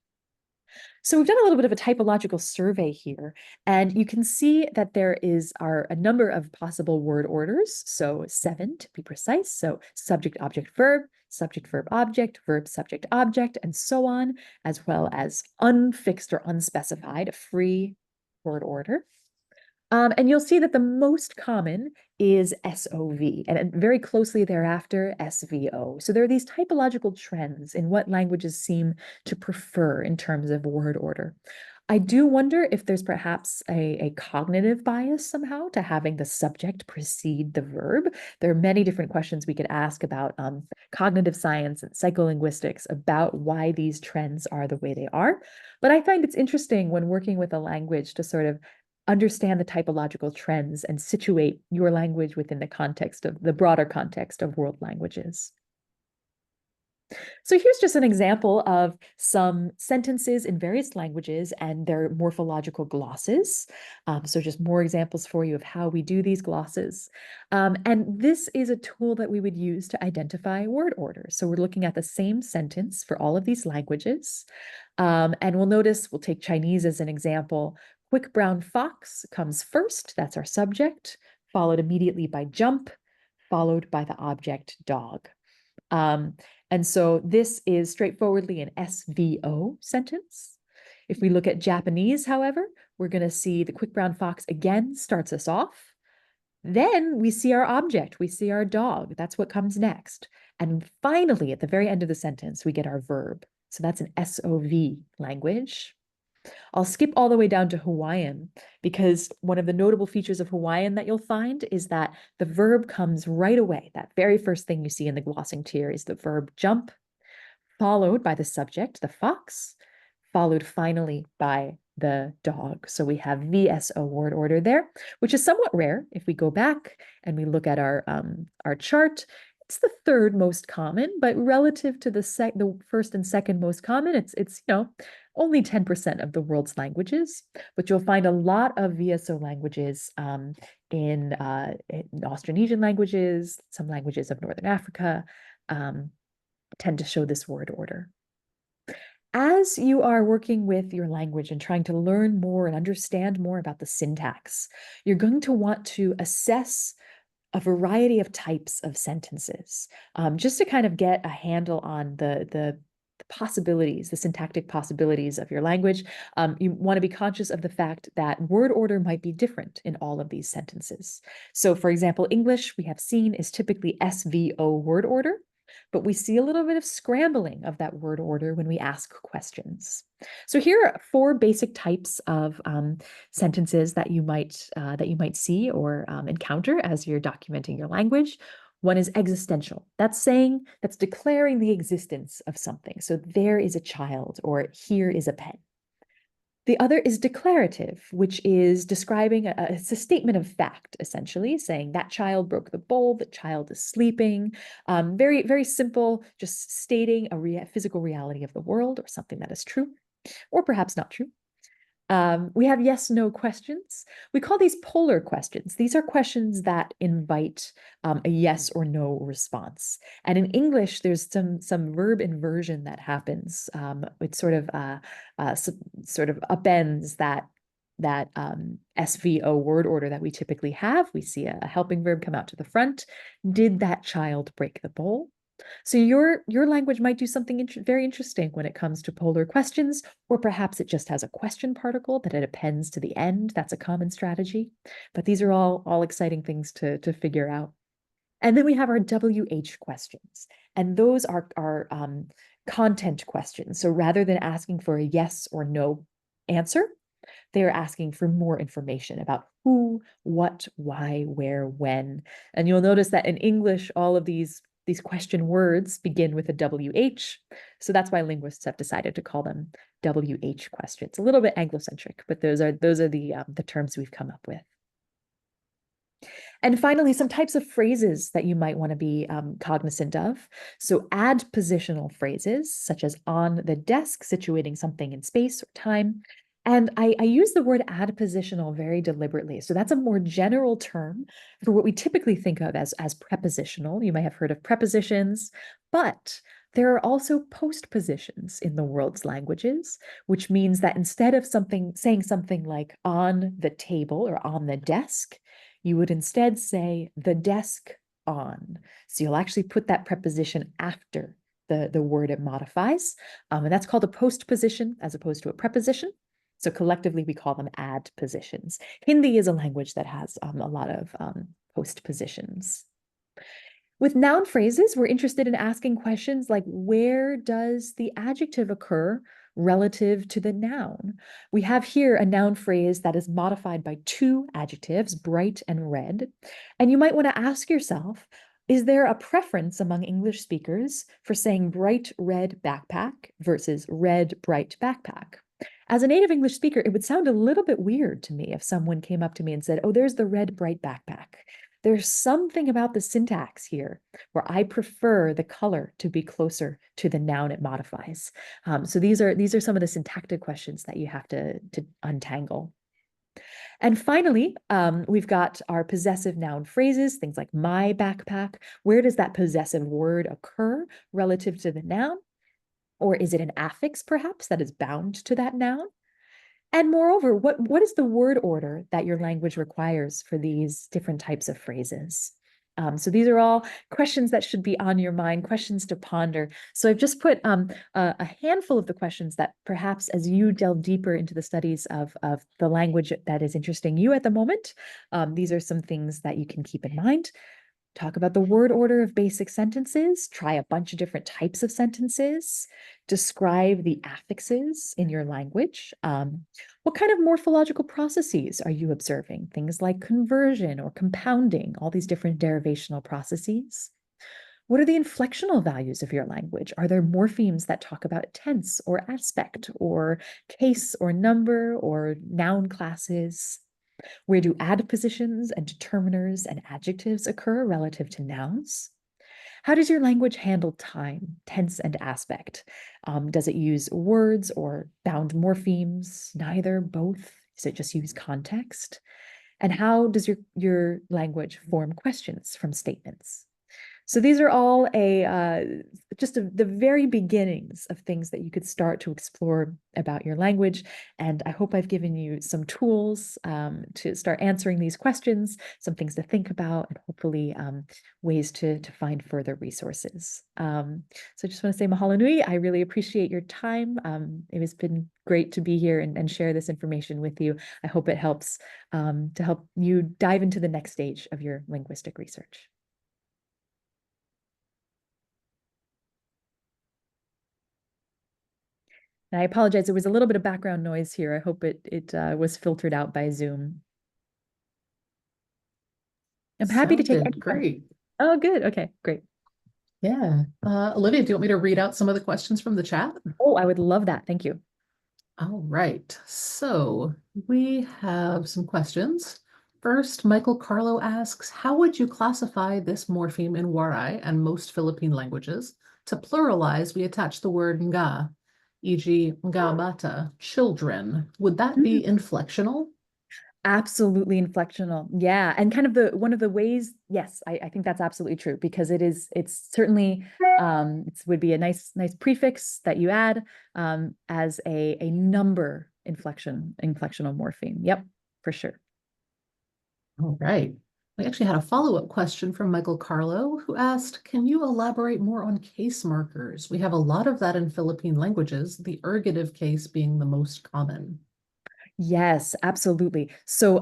So we've done a little bit of a typological survey here, and you can see that there are a number of possible word orders. So 7 to be precise. So subject, object, verb, object, verb, subject, object, and so on, as well as unfixed or unspecified, a free word order. And you'll see that the most common is SOV, and very closely thereafter, SVO. So there are these typological trends in what languages seem to prefer in terms of word order. I do wonder if there's perhaps a cognitive bias somehow to having the subject precede the verb. There are many different questions we could ask about cognitive science and psycholinguistics about why these trends are the way they are. But I find it's interesting when working with a language to sort of understand the typological trends and situate your language within the context of the broader context of world languages. So here's just an example of some sentences in various languages and their morphological glosses. So just more examples for you of how we do these glosses. And this is a tool that we would use to identify word orders. So we're looking at the same sentence for all of these languages. And we'll notice, we'll take Chinese as an example. Quick brown fox comes first, that's our subject, followed immediately by jump, followed by the object dog. And so this is straightforwardly an SVO sentence. If we look at Japanese, however, we're going to see the quick brown fox again starts us off. Then we see our object, we see our dog. That's what comes next. And finally, at the very end of the sentence, we get our verb. So that's an SOV language. I'll skip all the way down to Hawaiian because one of the notable features of Hawaiian that you'll find is that the verb comes right away. That very first thing you see in the glossing tier is the verb jump, followed by the subject, the fox, followed finally by the dog. So we have VSO word order there, which is somewhat rare. If we go back and we look at our chart, it's the third most common, but relative to the first and second most common, it's only 10% of the world's languages. But you'll find a lot of VSO languages in Austronesian languages, some languages of Northern Africa tend to show this word order. As you are working with your language and trying to learn more and understand more about the syntax, you're going to want to assess a variety of types of sentences, just to kind of get a handle on the possibilities, the syntactic possibilities of your language. You want to be conscious of the fact that word order might be different in all of these sentences. So for example, English we have seen is typically SVO word order, but we see a little bit of scrambling of that word order when we ask questions. So here are 4 basic types of sentences that you might see or encounter as you're documenting your language. One is existential. That's declaring the existence of something. So there is a child, or here is a pen. The other is declarative, which is describing it's a statement of fact, essentially, saying that child broke the bowl, the child is sleeping. Very, very simple, just stating a physical reality of the world or something that is true, or perhaps not true. We have yes/no questions. We call these polar questions. These are questions that invite a yes or no response. And in English, there's some verb inversion that happens. It sort of upends that SVO word order that we typically have. We see a helping verb come out to the front. Did that child break the bowl? So your language might do something very interesting when it comes to polar questions, or perhaps it just has a question particle that it appends to the end. That's a common strategy. But these are all exciting things to figure out. And then we have our WH questions, and those are content questions. So rather than asking for a yes or no answer, they are asking for more information about who, what, why, where, when. And you'll notice that in English, all of these question words begin with a WH. So that's why linguists have decided to call them WH questions. A little bit Anglocentric, but those are the terms we've come up with. And finally, some types of phrases that you might want to be cognizant of. So adpositional phrases, such as on the desk, situating something in space or time. And I use the word adpositional very deliberately. So that's a more general term for what we typically think of as prepositional. You might have heard of prepositions, but there are also postpositions in the world's languages, which means that instead of saying something like on the table or on the desk, you would instead say the desk on. So you'll actually put that preposition after the word it modifies. And that's called a postposition as opposed to a preposition. So collectively, we call them adpositions. Hindi is a language that has a lot of postpositions. With noun phrases, we're interested in asking questions like, where does the adjective occur relative to the noun? We have here a noun phrase that is modified by two adjectives, bright and red. And you might want to ask yourself, is there a preference among English speakers for saying bright red backpack versus red bright backpack? As a native English speaker, it would sound a little bit weird to me if someone came up to me and said, oh, there's the red bright backpack. There's something about the syntax here where I prefer the color to be closer to the noun it modifies. So these are some of the syntactic questions that you have to untangle. And finally, we've got our possessive noun phrases, things like my backpack. Where does that possessive word occur relative to the noun? Or is it an affix, perhaps, that is bound to that noun? And moreover, what is the word order that your language requires for these different types of phrases? So these are all questions that should be on your mind, questions to ponder. So I've just put a handful of the questions that perhaps as you delve deeper into the studies of the language that is interesting you at the moment, these are some things that you can keep in mind. Talk about the word order of basic sentences, try a bunch of different types of sentences, describe the affixes in your language. What kind of morphological processes are you observing? Things like conversion or compounding, all these different derivational processes. What are the inflectional values of your language? Are there morphemes that talk about tense or aspect or case or number or noun classes? Where do adpositions and determiners and adjectives occur relative to nouns? How does your language handle time, tense, and aspect? Does it use words or bound morphemes? Neither, both? Does it just use context? And how does your language form questions from statements? So these are all the very beginnings of things that you could start to explore about your language. And I hope I've given you some tools to start answering these questions, some things to think about, and hopefully ways to find further resources. So I just want to say mahalo nui. I really appreciate your time. It has been great to be here and share this information with you. I hope it helps to help you dive into the next stage of your linguistic research. And I apologize, there was a little bit of background noise here. I hope it was filtered out by Zoom. I'm happy to take any great. Oh, good. Okay, great. Yeah. Olivia, do you want me to read out some of the questions from the chat? Oh, I would love that. Thank you. All right. So we have some questions. First, Michael Carlo asks, how would you classify this morpheme in Warai and most Philippine languages? To pluralize, we attach the word nga, e.g. nga bata, children. Would that be inflectional? Absolutely inflectional. Yeah. And kind of one of the ways, yes, I think that's absolutely true because it's certainly it would be a nice prefix that you add as a number inflectional morpheme. Yep, for sure. All right. We actually had a follow-up question from Michael Carlo who asked, can you elaborate more on case markers? We have a lot of that in Philippine languages, the ergative case being the most common. Yes, absolutely. So,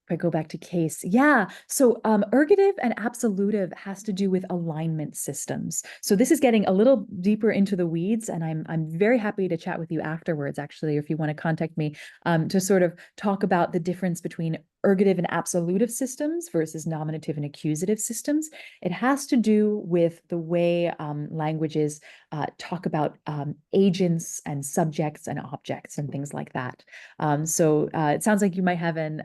if I go back to case, yeah. So, ergative and absolutive has to do with alignment systems. So this is getting a little deeper into the weeds, and I'm very happy to chat with you afterwards, actually, if you want to contact me, to sort of talk about the difference between ergative and absolutive systems versus nominative and accusative systems. It has to do with the way languages talk about agents and subjects and objects and things like that. So it sounds like you might have an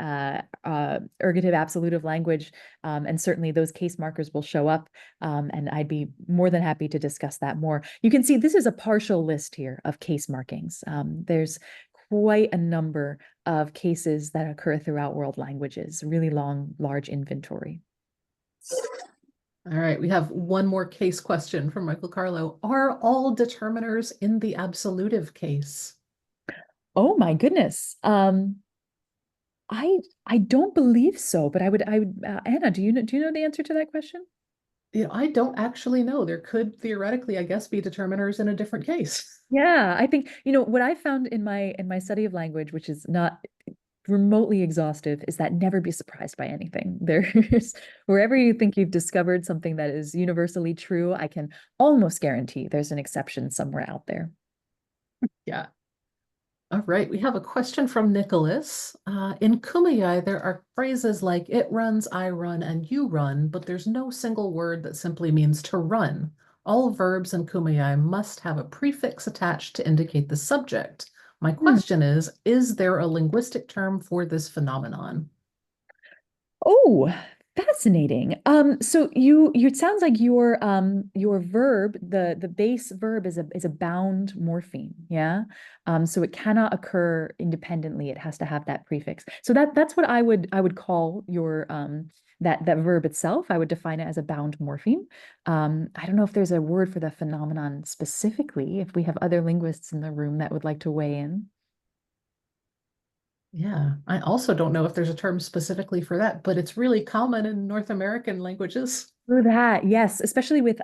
ergative absolutive language, and certainly those case markers will show up. And I'd be more than happy to discuss that more. You can see this is a partial list here of case markings. There's quite a number of cases that occur throughout world languages, really long, large inventory. All right, we have one more case question from Michael Carlo. Are all determiners in the absolutive case? Oh my goodness. I don't believe so, but I would Anna, do you know the answer to that question? I don't actually know. There could theoretically, I guess, be determiners in a different case. Yeah, I think, what I found in my study of language, which is not remotely exhaustive, is that never be surprised by anything. There's wherever you think you've discovered something that is universally true, I can almost guarantee there's an exception somewhere out there. Yeah. All right, we have a question from Nicholas. In Kumeyaay, there are phrases like it runs, I run, and you run, but there's no single word that simply means to run. All verbs in Kumeyaay must have a prefix attached to indicate the subject. My Hmm. question is there a linguistic term for this phenomenon? Oh, fascinating. So it sounds like your verb, the base verb is a bound morpheme, yeah? So it cannot occur independently. It has to have that prefix. So that's what I would call your that verb itself. I would define it as a bound morpheme. I don't know if there's a word for the phenomenon specifically, if we have other linguists in the room that would like to weigh in. Yeah, I also don't know if there's a term specifically for that, but it's really common in North American languages. For that, yes, especially with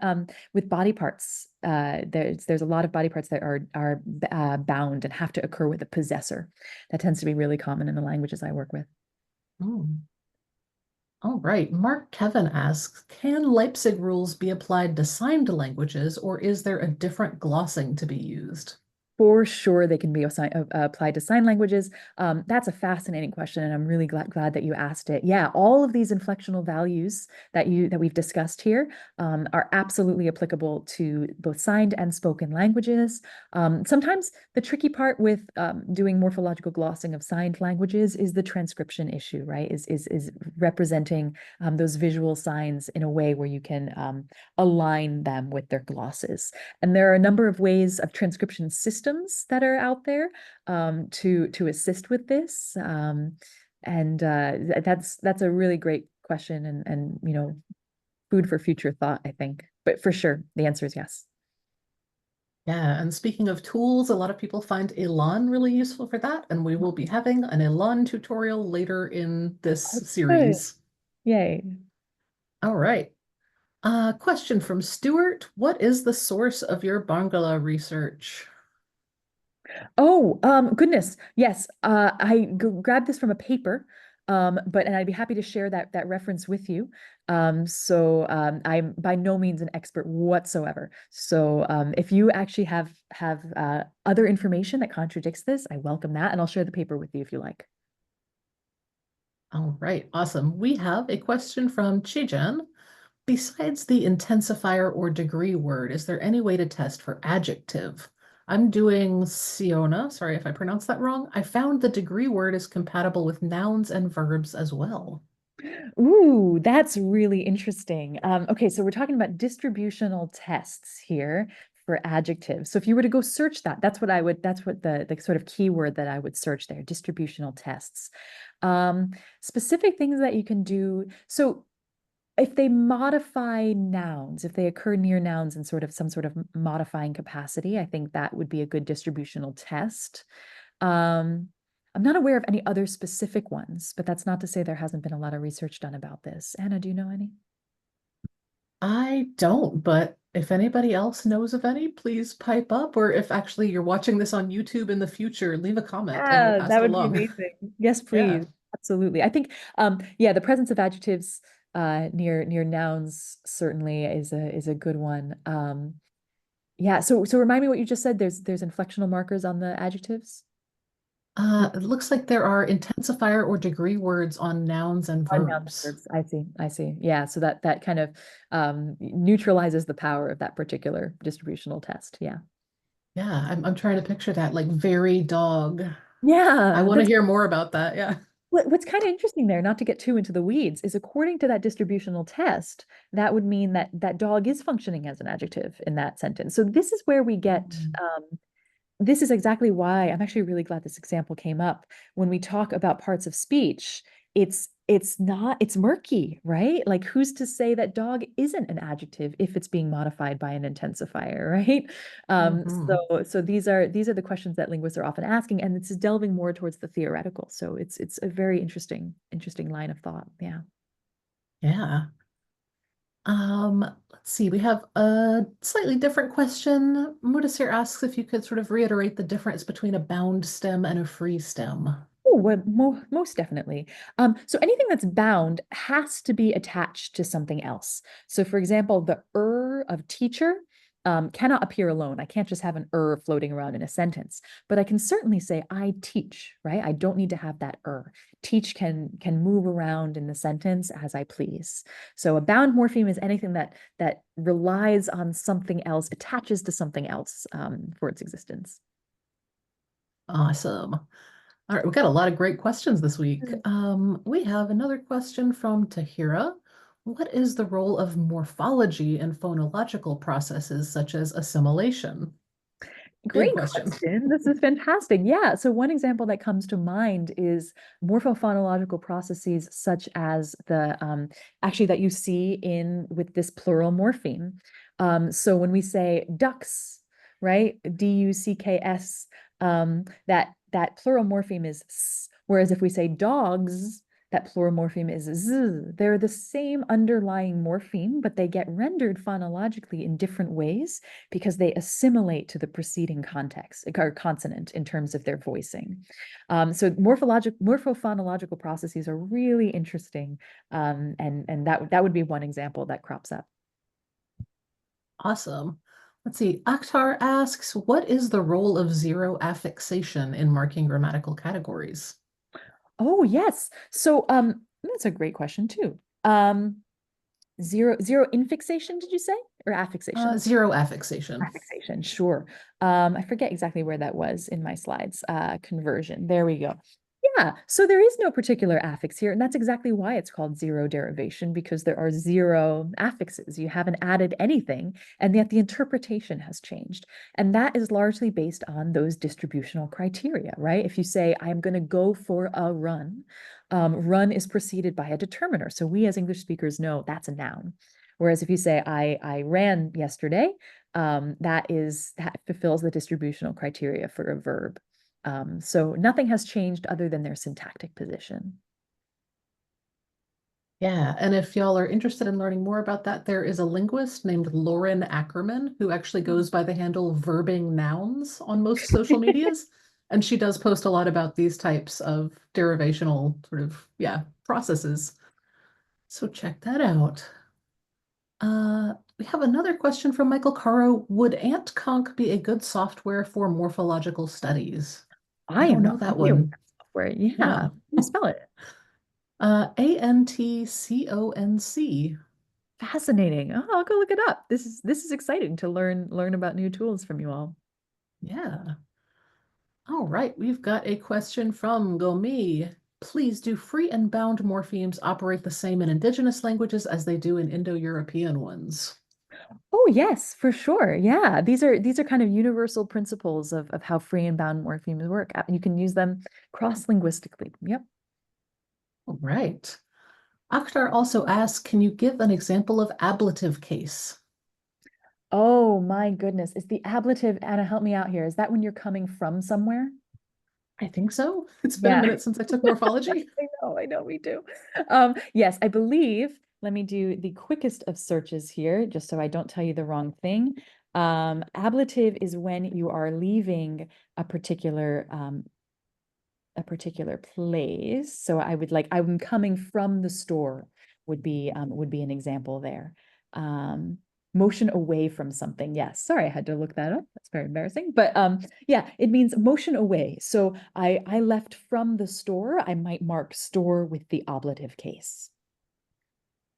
body parts. There's a lot of body parts that are bound and have to occur with a possessor. That tends to be really common in the languages I work with. Hmm. All right. Mark Kevin asks, can Leipzig rules be applied to signed languages, or is there a different glossing to be used? For sure, they can be applied to sign languages. That's a fascinating question, and I'm really glad that you asked it. Yeah, all of these inflectional values that we've discussed here are absolutely applicable to both signed and spoken languages. Sometimes the tricky part with doing morphological glossing of signed languages is the transcription issue, right? Is representing those visual signs in a way where you can align them with their glosses. And there are a number of ways of transcription systems that are out there to assist with this. And that's a really great question, and food for future thought, I think. But for sure, the answer is yes. Yeah, and speaking of tools, a lot of people find Elan really useful for that, and we will be having an Elan tutorial later in this Oh, good. series. Yay. All right. Question from Stuart. What is the source of your Bangla research? Oh, goodness. Yes. I grabbed this from a paper. And I'd be happy to share that reference with you. I'm by no means an expert whatsoever. So if you actually have other information that contradicts this, I welcome that, and I'll share the paper with you if you like. All right, awesome. We have a question from Chijan. Besides the intensifier or degree word, is there any way to test for adjective? I'm doing Siona, sorry if I pronounced that wrong. I found the degree word is compatible with nouns and verbs as well. Ooh, that's really interesting. Okay, so we're talking about distributional tests here for adjectives. So if you were to go search that, that's what the sort of keyword that I would search there, distributional tests. Specific things that you can do. So if they modify nouns, if they occur near nouns in sort of some sort of modifying capacity, I think that would be a good distributional test. Um, I'm not aware of any other specific ones, but that's not to say there hasn't been a lot of research done about this. Anna, do you know any? I don't, but if anybody else knows of any, please pipe up. Or if actually you're watching this on YouTube in the future, leave a comment and we'll Yeah, pass that it would be along. amazing. Yes, Yeah. please. Absolutely. I think yeah, the presence of adjectives near nouns certainly is a good one. Yeah, so remind me what you just said. There's inflectional markers on the adjectives. It looks like there are intensifier or degree words on nouns and On nouns and verbs. verbs. I see. I see. Yeah, so that kind of neutralizes the power of that particular distributional test. Yeah. Yeah, I'm trying to picture that like very dog. I Yeah, want to that's hear more about that. Yeah. what's kind of interesting there, not to get too into the weeds, is according to that distributional test, that would mean that that dog is functioning as an adjective in that sentence. So this is where we get Mm. this is exactly why I'm actually really glad this example came up. When we talk about parts of speech, it's not it's murky, right? Like who's to say that dog isn't an adjective if it's being modified by an intensifier, right? Mhm. So these are the questions that linguists are often asking, and it's delving more towards the theoretical. So it's a very interesting line of thought. Yeah. Yeah. Let's see, we have a slightly different question. Mudasir asks if you could sort of reiterate the difference between a bound stem and a free stem. Oh, well, most definitely. So anything that's bound has to be attached to something else. So, for example, the of teacher cannot appear alone. I can't just have an floating around in a sentence, but I can certainly say I teach, right? I don't need to have that Teach can move around in the sentence as I please. So, a bound morpheme is anything that relies on something else, attaches to something else for its existence. Awesome. All right, we've got a lot of great questions this week. Mm. We have another question from Tahira. What is the role of morphology in phonological processes such as assimilation? Big Great question. question. This is fantastic. Yeah. So one example that comes to mind is morphophonological processes such as the actually that you see in with this plural morpheme. So when we say ducks, right? Ducks, that plural morpheme is s, whereas if we say dogs, that plural morpheme is z. They're the same underlying morpheme, but they get rendered phonologically in different ways because they assimilate to the preceding context or consonant in terms of their voicing. So morphophonological processes are really interesting, and that would be one example that crops up. Awesome. Let's see. Akhtar asks, what is the role of zero affixation in marking grammatical categories? Oh yes, so that's a great question too. Zero infixation, did you say, or affixation? Zero affixation. Affixation, sure. I forget exactly where that was in my slides. Conversion. There we go. Yeah, so there is no particular affix here, and that's exactly why it's called zero derivation, because there are zero affixes. You haven't added anything, and yet the interpretation has changed. And that is largely based on those distributional criteria, right? If you say, I'm going to go for a run, run is preceded by a determiner. So we as English speakers know that's a noun. Whereas if you say, I ran yesterday, that fulfills the distributional criteria for a verb. So nothing has changed other than their syntactic position. Yeah, and if y'all are interested in learning more about that, there is a linguist named Lauren Ackerman who actually goes by the handle verbing nouns on most social medias. And she does post a lot about these types of derivational sort of, yeah, processes. So check that out. We have another question from Michael Caro. Would AntConc be a good software for morphological studies? I I am don't know not that familiar with one. that software. Yeah, Yeah. you spell it. AntConc. Fascinating. Oh, I'll go look it up. This is exciting to learn about new tools from you all. Yeah. All right, we've got a question from Gomi. Please, do free and bound morphemes operate the same in indigenous languages as they do in Indo-European ones? Oh yes, for sure. Yeah, these are kind of universal principles of how free and bound morphemes work. You can use them cross-linguistically. Yep. All right. Akhtar also asks, can you give an example of ablative case? Oh my goodness. Is the ablative, Anna, help me out here. Is that when you're coming from somewhere? I think so. It's been a Yeah. minute since I took morphology. I know, me too. Yes, I believe, let me do the quickest of searches here, just so I don't tell you the wrong thing. Ablative is when you are leaving a particular place. So I would like, I'm coming from the store would be an example there. Um, Motion away from something. Yes, sorry, I had to look that up. That's very embarrassing. But yeah, it means motion away. So I left from the store. I might mark store with the ablative case.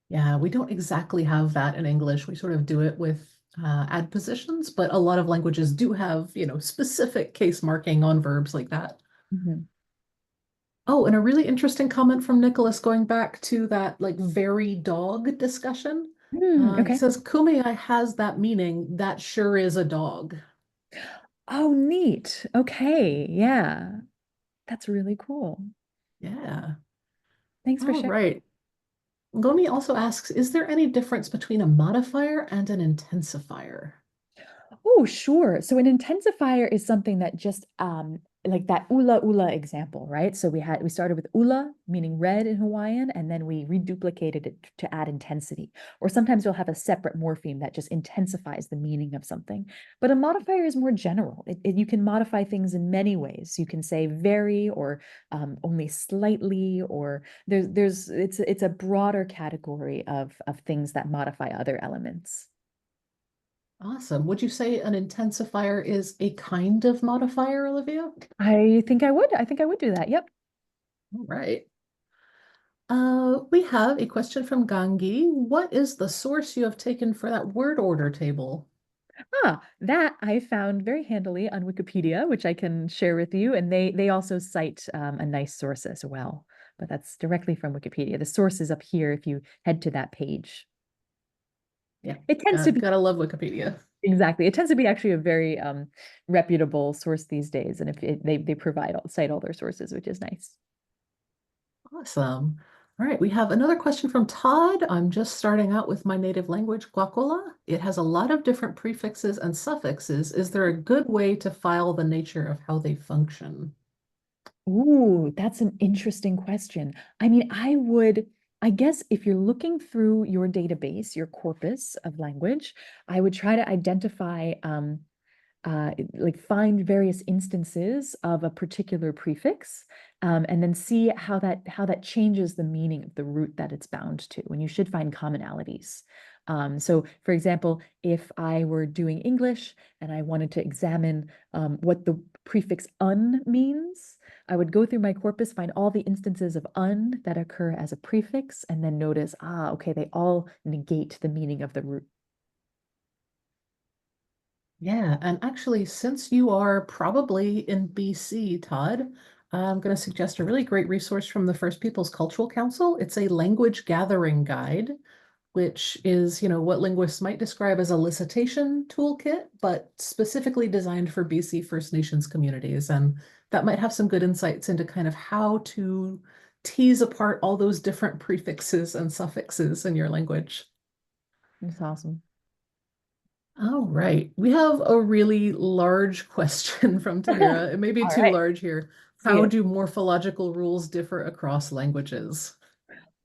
Yeah, we don't exactly have that in English. We sort of do it with adpositions, but a lot of languages do have, specific case marking on verbs like that. Mhm. Oh, and a really interesting comment from Nicholas going back to that like very dog discussion. He Okay. says, Kumeai has that meaning. That sure is a dog. Oh, neat. Okay. Yeah. That's really cool. Yeah. Thanks for All sharing. right. Gomi also asks, is there any difference between a modifier and an intensifier? Oh, sure. So an intensifier is something that just like that ula ula example, right? So we started with ula, meaning red in Hawaiian, and then we reduplicated it to add intensity. Or sometimes you'll have a separate morpheme that just intensifies the meaning of something. But a modifier is more general. You can modify things in many ways. You can say very or only slightly, or it's a broader category of things that modify other elements. Awesome. Would you say an intensifier is a kind of modifier, Olivia? I think I would. I think I would do that. Yep. All right. We have a question from Gangi. What is the source you have taken for that word order table? That I found very handily on Wikipedia, which I can share with you. And they also cite a nice source as well. But that's directly from Wikipedia. The source is up here if you head to that page. Yeah, It tends to be gotta love Wikipedia. exactly. It tends to be actually a very reputable source these days. And if they provide cite all their sources, which is nice. Awesome. All right, we have another question from Todd. I'm just starting out with my native language, Guacola. It has a lot of different prefixes and suffixes. Is there a good way to file the nature of how they function? Ooh, that's an interesting question. I mean, I guess if you're looking through your database, your corpus of language, I would try to identify like find various instances of a particular prefix, and then see how that changes the meaning of the root that it's bound to. And you should find commonalities. So, for example, if I were doing English and I wanted to examine what the prefix un means, I would go through my corpus, find all the instances of un that occur as a prefix, and then notice, okay, they all negate the meaning of the root. Yeah, and actually, since you are probably in BC, Todd, I'm going to suggest a really great resource from the First Peoples Cultural Council. It's a language gathering guide, which is, what linguists might describe as a elicitation toolkit, but specifically designed for BC First Nations communities. And that might have some good insights into kind of how to tease apart all those different prefixes and suffixes in your language. It's awesome. All right. We have a really large question from Tahira. It may be All too right, large here. see How it. do morphological rules differ across languages?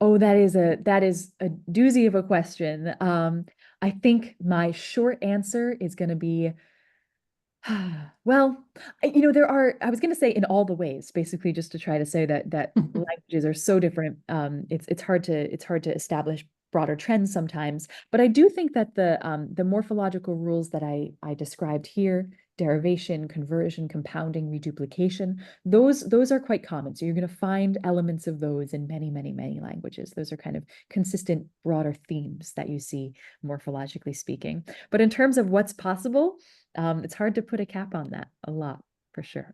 Oh, that is a doozy of a question. I think my short answer is going to be, well, I was going to say in all the ways, basically just to try to say that languages are so different. It's hard to establish broader trends sometimes, but I do think that the morphological rules that I described here, derivation, conversion, compounding, reduplication, those are quite common. So you're going to find elements of those in many, many, many languages. Those are kind of consistent, broader themes that you see morphologically speaking. But in terms of what's possible, it's hard to put a cap on that a lot, for sure.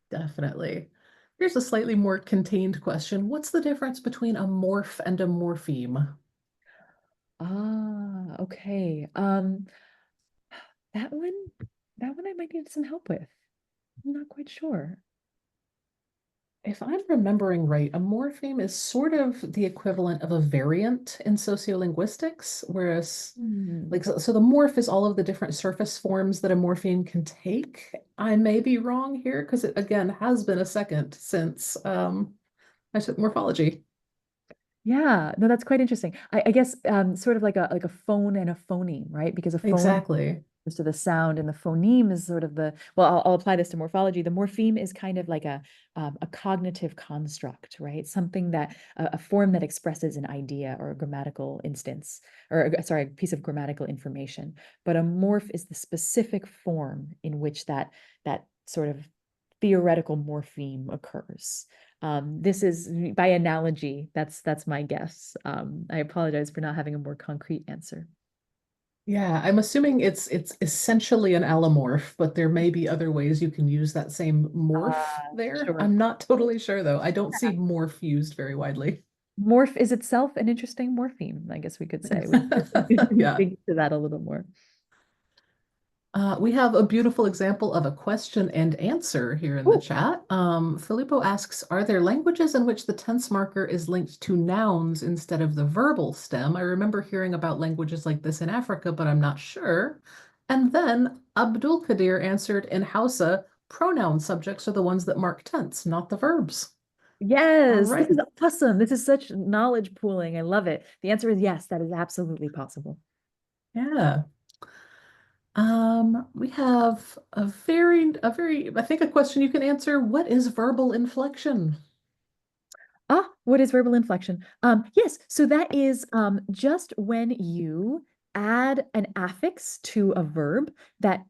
Definitely. Here's a slightly more contained question. What's the difference between a morph and a morpheme? Okay. That one, that one I might need some help with. I'm not quite sure. If I'm remembering right, a morpheme is sort of the equivalent of a variant in sociolinguistics, whereas Hmm. so the morph is all of the different surface forms that a morpheme can take. I may be wrong here because it again has been a second since I took morphology. Yeah, no, that's quite interesting. I guess sort of like a phone and a phoneme, right? Because a phone Exactly. is to the sound, and the phoneme is sort of the, well, I'll apply this to morphology. The morpheme is kind of like a cognitive construct, right? Something that a form that expresses an idea or a grammatical instance, or sorry, a piece of grammatical information. But a morph is the specific form in which that sort of theoretical morpheme occurs. This is by analogy, that's my guess. I apologize for not having a more concrete answer. Yeah, I'm assuming it's essentially an allomorph, but there may be other ways you can use that same morph there. Sure. I'm not totally sure though. I don't see morph used very widely. Morph is itself an interesting morpheme, I guess we could say. We could Yeah. dig into that a little more. We have a beautiful example of a question and answer here in the Oh, chat. Filippo asks, are there languages in which the tense marker is linked to nouns instead of the verbal stem? I remember hearing about languages like this in Africa, but I'm not sure. And then Abdul Kadir answered, in Hausa, pronoun subjects are the ones that mark tense, not the verbs. All yes, this right. is awesome. This is such knowledge pooling. I love it. The answer is yes, that is absolutely possible. Yeah. We have I think a question you can answer. What is verbal inflection? Ah, what is verbal inflection? Yes, so that is just when you add an affix to a verb that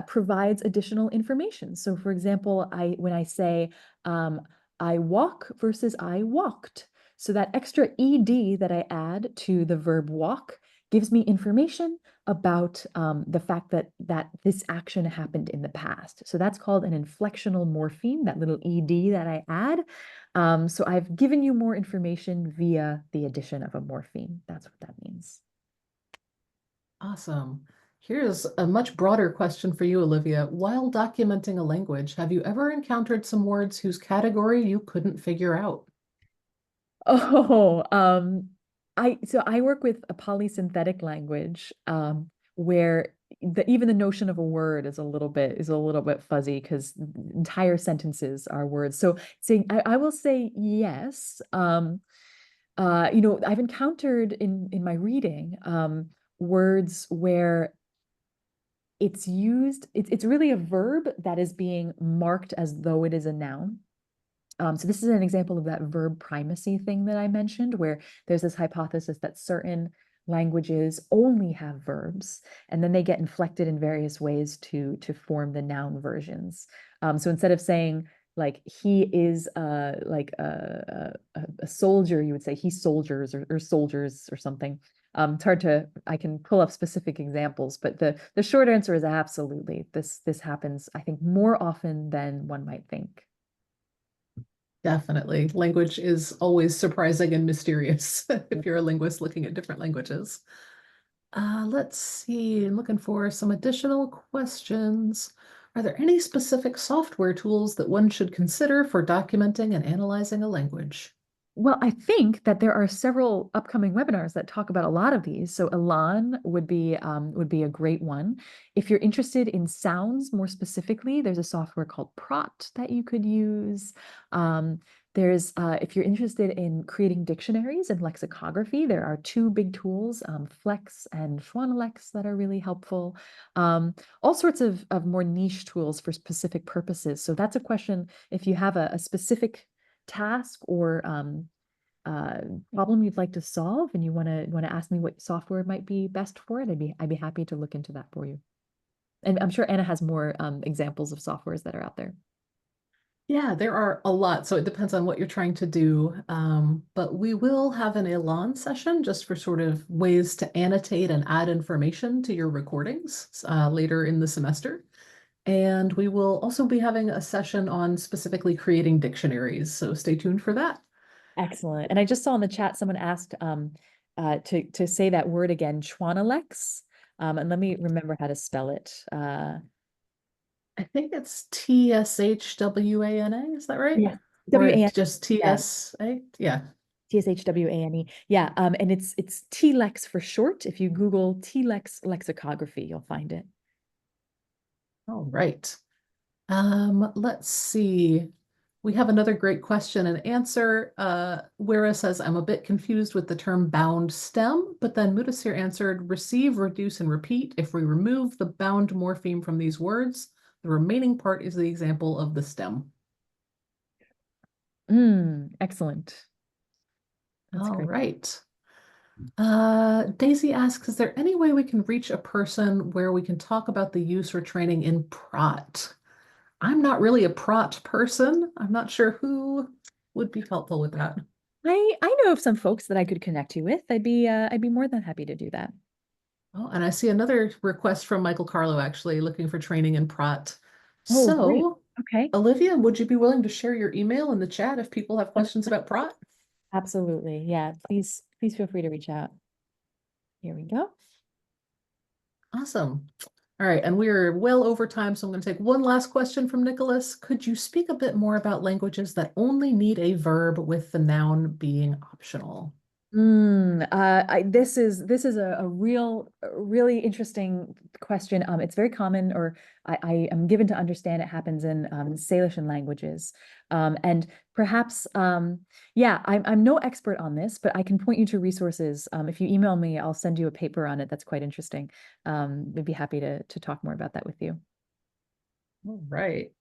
provides additional information. So, for example, when I say I walk versus I walked, so that extra ed that I add to the verb walk gives me information about the fact that this action happened in the past. So that's called an inflectional morpheme, that little ed that I add. So I've given you more information via the addition of a morpheme. That's what that means. Awesome. Here's a much broader question for you, Olivia. While documenting a language, have you ever encountered some words whose category you couldn't figure out? Oh, I work with a polysynthetic language, where even the notion of a word is a little bit fuzzy because entire sentences are words. So saying I will say yes. I've encountered in my reading words where it's really a verb that is being marked as though it is a noun. So this is an example of that verb primacy thing that I mentioned, where there's this hypothesis that certain languages only have verbs, and then they get inflected in various ways to form the noun versions. So instead of saying like he is a soldier, you would say he soldiers or soldiers or something. It's hard to, I can pull up specific examples, but the short answer is absolutely. This happens, I think, more often than one might think. Definitely. Language is always surprising and mysterious if you're a linguist looking at different languages. Let's see, I'm looking for some additional questions. Are there any specific software tools that one should consider for documenting and analyzing a language? Well, I think that there are several upcoming webinars that talk about a lot of these. So Elan would be a great one. If you're interested in sounds more specifically, there's a software called Prot that you could use. There's if you're interested in creating dictionaries and lexicography, there are two big tools, Flex and Schwannelex, that are really helpful. All sorts of more niche tools for specific purposes. So that's a question if you have a specific task or uh, problem you'd like to solve and you want to ask me what software might be best for it, I'd be happy to look into that for you. And I'm sure Anna has more examples of softwares that are out there. Yeah, there are a lot, so it depends on what you're trying to do. But we will have an Elan session just for sort of ways to annotate and add information to your recordings later in the semester. And we will also be having a session on specifically creating dictionaries, so stay tuned for that. Excellent. And I just saw in the chat someone asked to say that word again, Schwannelex. And let me remember how to spell it. I think it's TSHWANA, is that right? Yes. Or W-A-N, just yeah. TSA? Yeah. TSHWANE. Yeah. And it's TLEX for short. If you Google TLEX lexicography, you'll find it. All right. Let's see. We have another great question and answer. Wera says, I'm a bit confused with the term bound stem, but then Mudasir answered, receive, reduce, and repeat. If we remove the bound morpheme from these words, the remaining part is the example of the stem. Excellent. That's All great. right. Daisy asks, is there any way we can reach a person where we can talk about the use or training in prot? I'm not really a prot person. I'm not sure who would be helpful with that. I know of some folks that I could connect you with. I'd be more than happy to do that. Oh, and I see another request from Michael Carlo actually looking for training in prot. Oh, great. So, Okay. Olivia, would you be willing to share your email in the chat if people have questions about prot? Absolutely. Yeah. Please feel free to reach out. Here we go. Awesome. All right, and we're well over time, so I'm going to take one last question from Nicholas. Could you speak a bit more about languages that only need a verb with the noun being optional? This is a really interesting question. It's very common, or I am given to understand it happens in Salishan languages. And perhaps, yeah, I'm no expert on this, but I can point you to resources. If you email me, I'll send you a paper on it. That's quite interesting. I'd be happy to talk more about that with you. All right.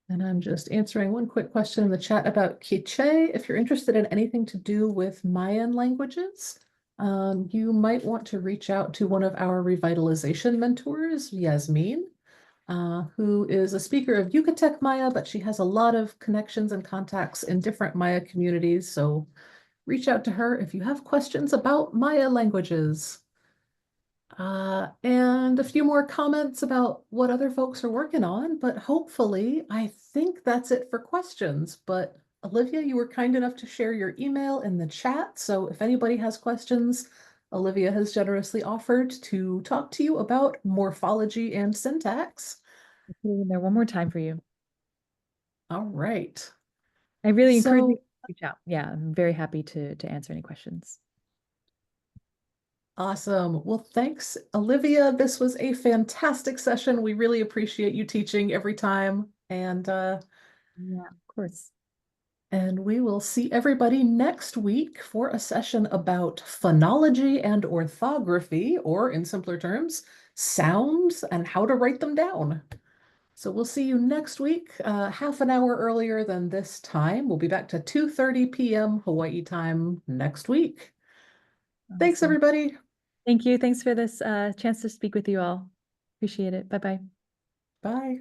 And I'm just answering one quick question in the chat about Quiche. If you're interested in anything to do with Mayan languages, you might want to reach out to one of our revitalization mentors, Yasmin, who is a speaker of Yucatec Maya, but she has a lot of connections and contacts in different Maya communities. So reach out to her if you have questions about Maya languages. And a few more comments about what other folks are working on, but hopefully, I think that's it for questions. But Olivia, you were kind enough to share your email in the chat. So if anybody has questions, Olivia has generously offered to talk to you about morphology and syntax. Put it in there one more time for you. All right. I really encourage you So to reach out. Yeah, I'm very happy to answer any questions. awesome. Well, thanks, Olivia. This was a fantastic session. We really appreciate you teaching every time. Yeah, of course. And we will see everybody next week for a session about phonology and orthography, or in simpler terms, sounds and how to write them down. So we'll see you next week, half an hour earlier than this time. We'll be back to 2:30 p.m. Hawaii time next week. Thanks, Awesome. everybody. Thank you. Thanks for this chance to speak with you all. Appreciate it. Bye bye. Bye.